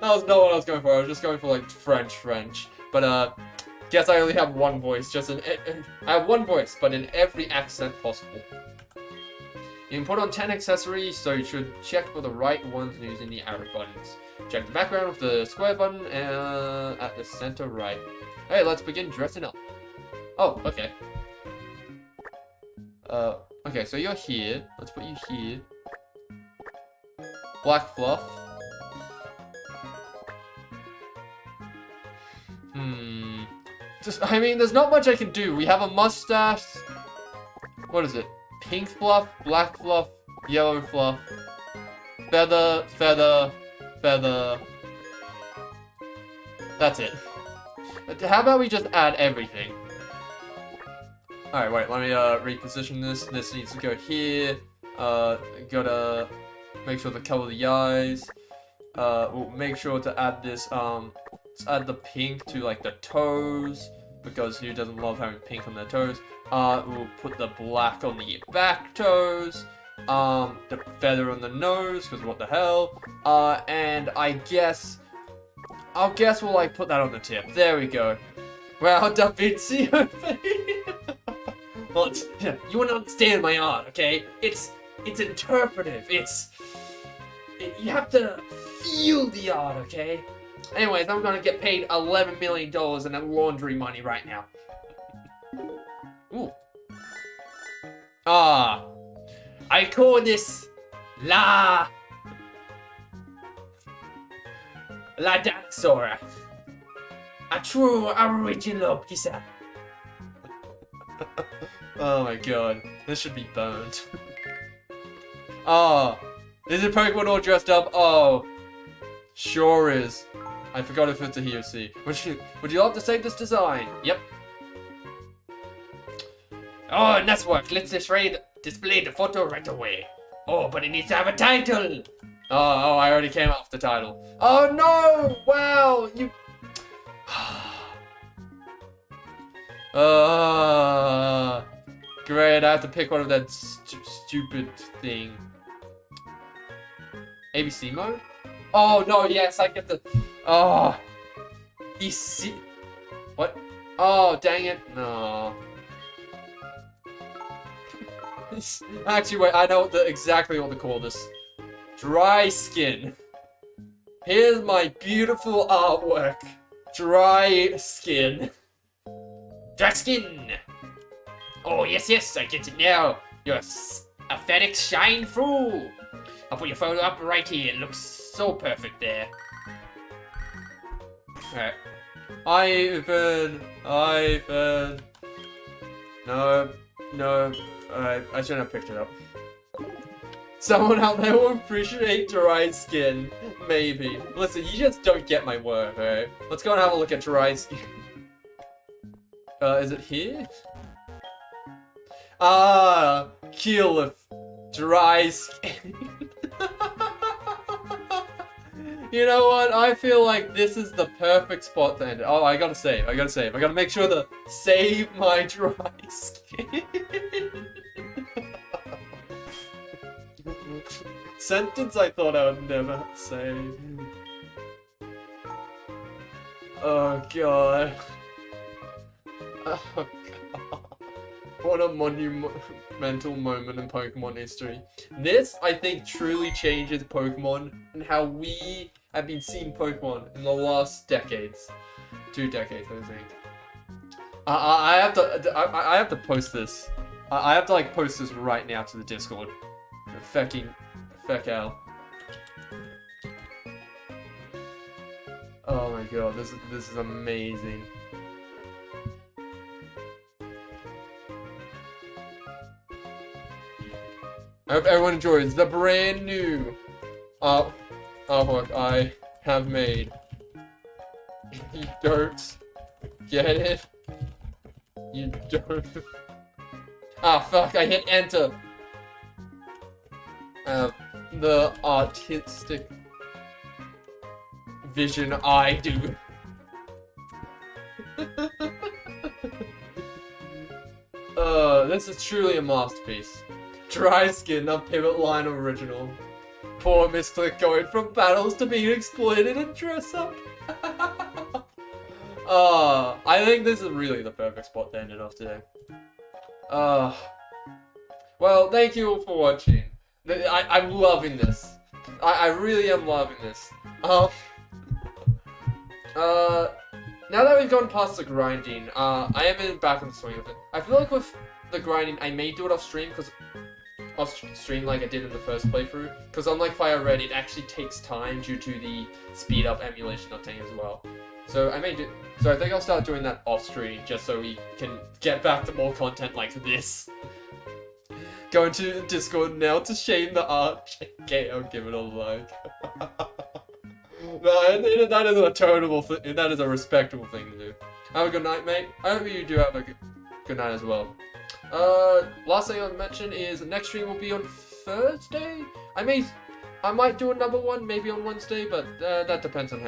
That was not what I was going for, I was just going for like French. But guess I only have one voice, I have one voice, but in every accent possible. You can put on 10 accessories, so you should check for the right ones using the arrow buttons. Check the background with the square button at the center right. Hey, let's begin dressing up. Oh, okay. Okay, so you're here. Let's put you here. Black Fluff. I mean, there's not much I can do. We have a mustache. What is it? Pink Fluff, Black Fluff, Yellow Fluff. Feather. That's it. How about we just add everything? Alright, wait, let me reposition this. This needs to go here. Gotta make sure to cover the eyes. we'll make sure to add this, let's add the pink to, like, the toes, because who doesn't love having pink on their toes? We'll put the black on the back toes, the feather on the nose, because what the hell? And I'll guess we'll, like, put that on the tip. There we go. Wow, Da Vinci. Well, you wouldn't understand my art, okay? It's interpretive. You have to feel the art, okay? Anyways, I'm gonna get paid $11 million in laundry money right now. Ooh. I call this La Dinosaur. A true original pizza. Oh my god, this should be burned. Is it Pokemon all dressed up? Oh, sure is. I forgot if it's a he or she. Would you like to save this design? Yep. Oh, nice work. Let's display the photo right away. Oh, but it needs to have a title. Oh, I already came up with the title. Oh no! Wow, you. Great. I have to pick one of that stupid thing. ABC mode? Oh no! Yes, I get the. Oh. EC. What? Oh, dang it! No. Actually, wait. I know exactly what to call this. Dry skin. Here's my beautiful artwork. Dry skin. Dry skin. Oh yes, I get it now. Your aesthetic shine through. I'll put your photo up right here. It looks so perfect there. Alright. Ivan. No. Alright, I shouldn't have picked it up. Someone out there will appreciate dry skin. Maybe. Listen, you just don't get my work, alright? Let's go and have a look at dry skin. Is it here? Kill dry skin. You know what? I feel like this is the perfect spot to end it. Oh, I gotta save. I gotta make sure to save my dry skin. Sentence I thought I would never say. Oh god. Oh god. What a monumental moment in Pokemon history. This, I think, truly changes Pokemon and how we have been seeing Pokemon in the last decades. 2 decades, I think. I have to post this. I have to, like, post this right now to the Discord. Feck out. Oh my god, this is amazing. I hope everyone enjoys the brand new artwork I have made. You don't get it? You don't. Ah, fuck, I hit enter. The artistic vision I do. This is truly a masterpiece. Dry skin, a pivot line original. Poor misclick going from battles to being exploited and dress up. I think this is really the perfect spot to end it off today. Well, thank you all for watching. I'm loving this. I really am loving this. Now that we've gone past the grinding, I am back in the swing of it. I feel like with the grinding, I may do it off stream like I did in the first playthrough. Because unlike Fire Red, it actually takes time due to the speed up emulation thing as well. So I think I'll start doing that off stream just so we can get back to more content like this. Going to Discord now to shame the art. Okay, I'll give it a like. No, that is a tolerable thing. That is a respectable thing to do. Have a good night, mate. I hope you do have a good night as well. Last thing I'll mention is next stream will be on Thursday. I may I might do another one, maybe on Wednesday, but that depends on how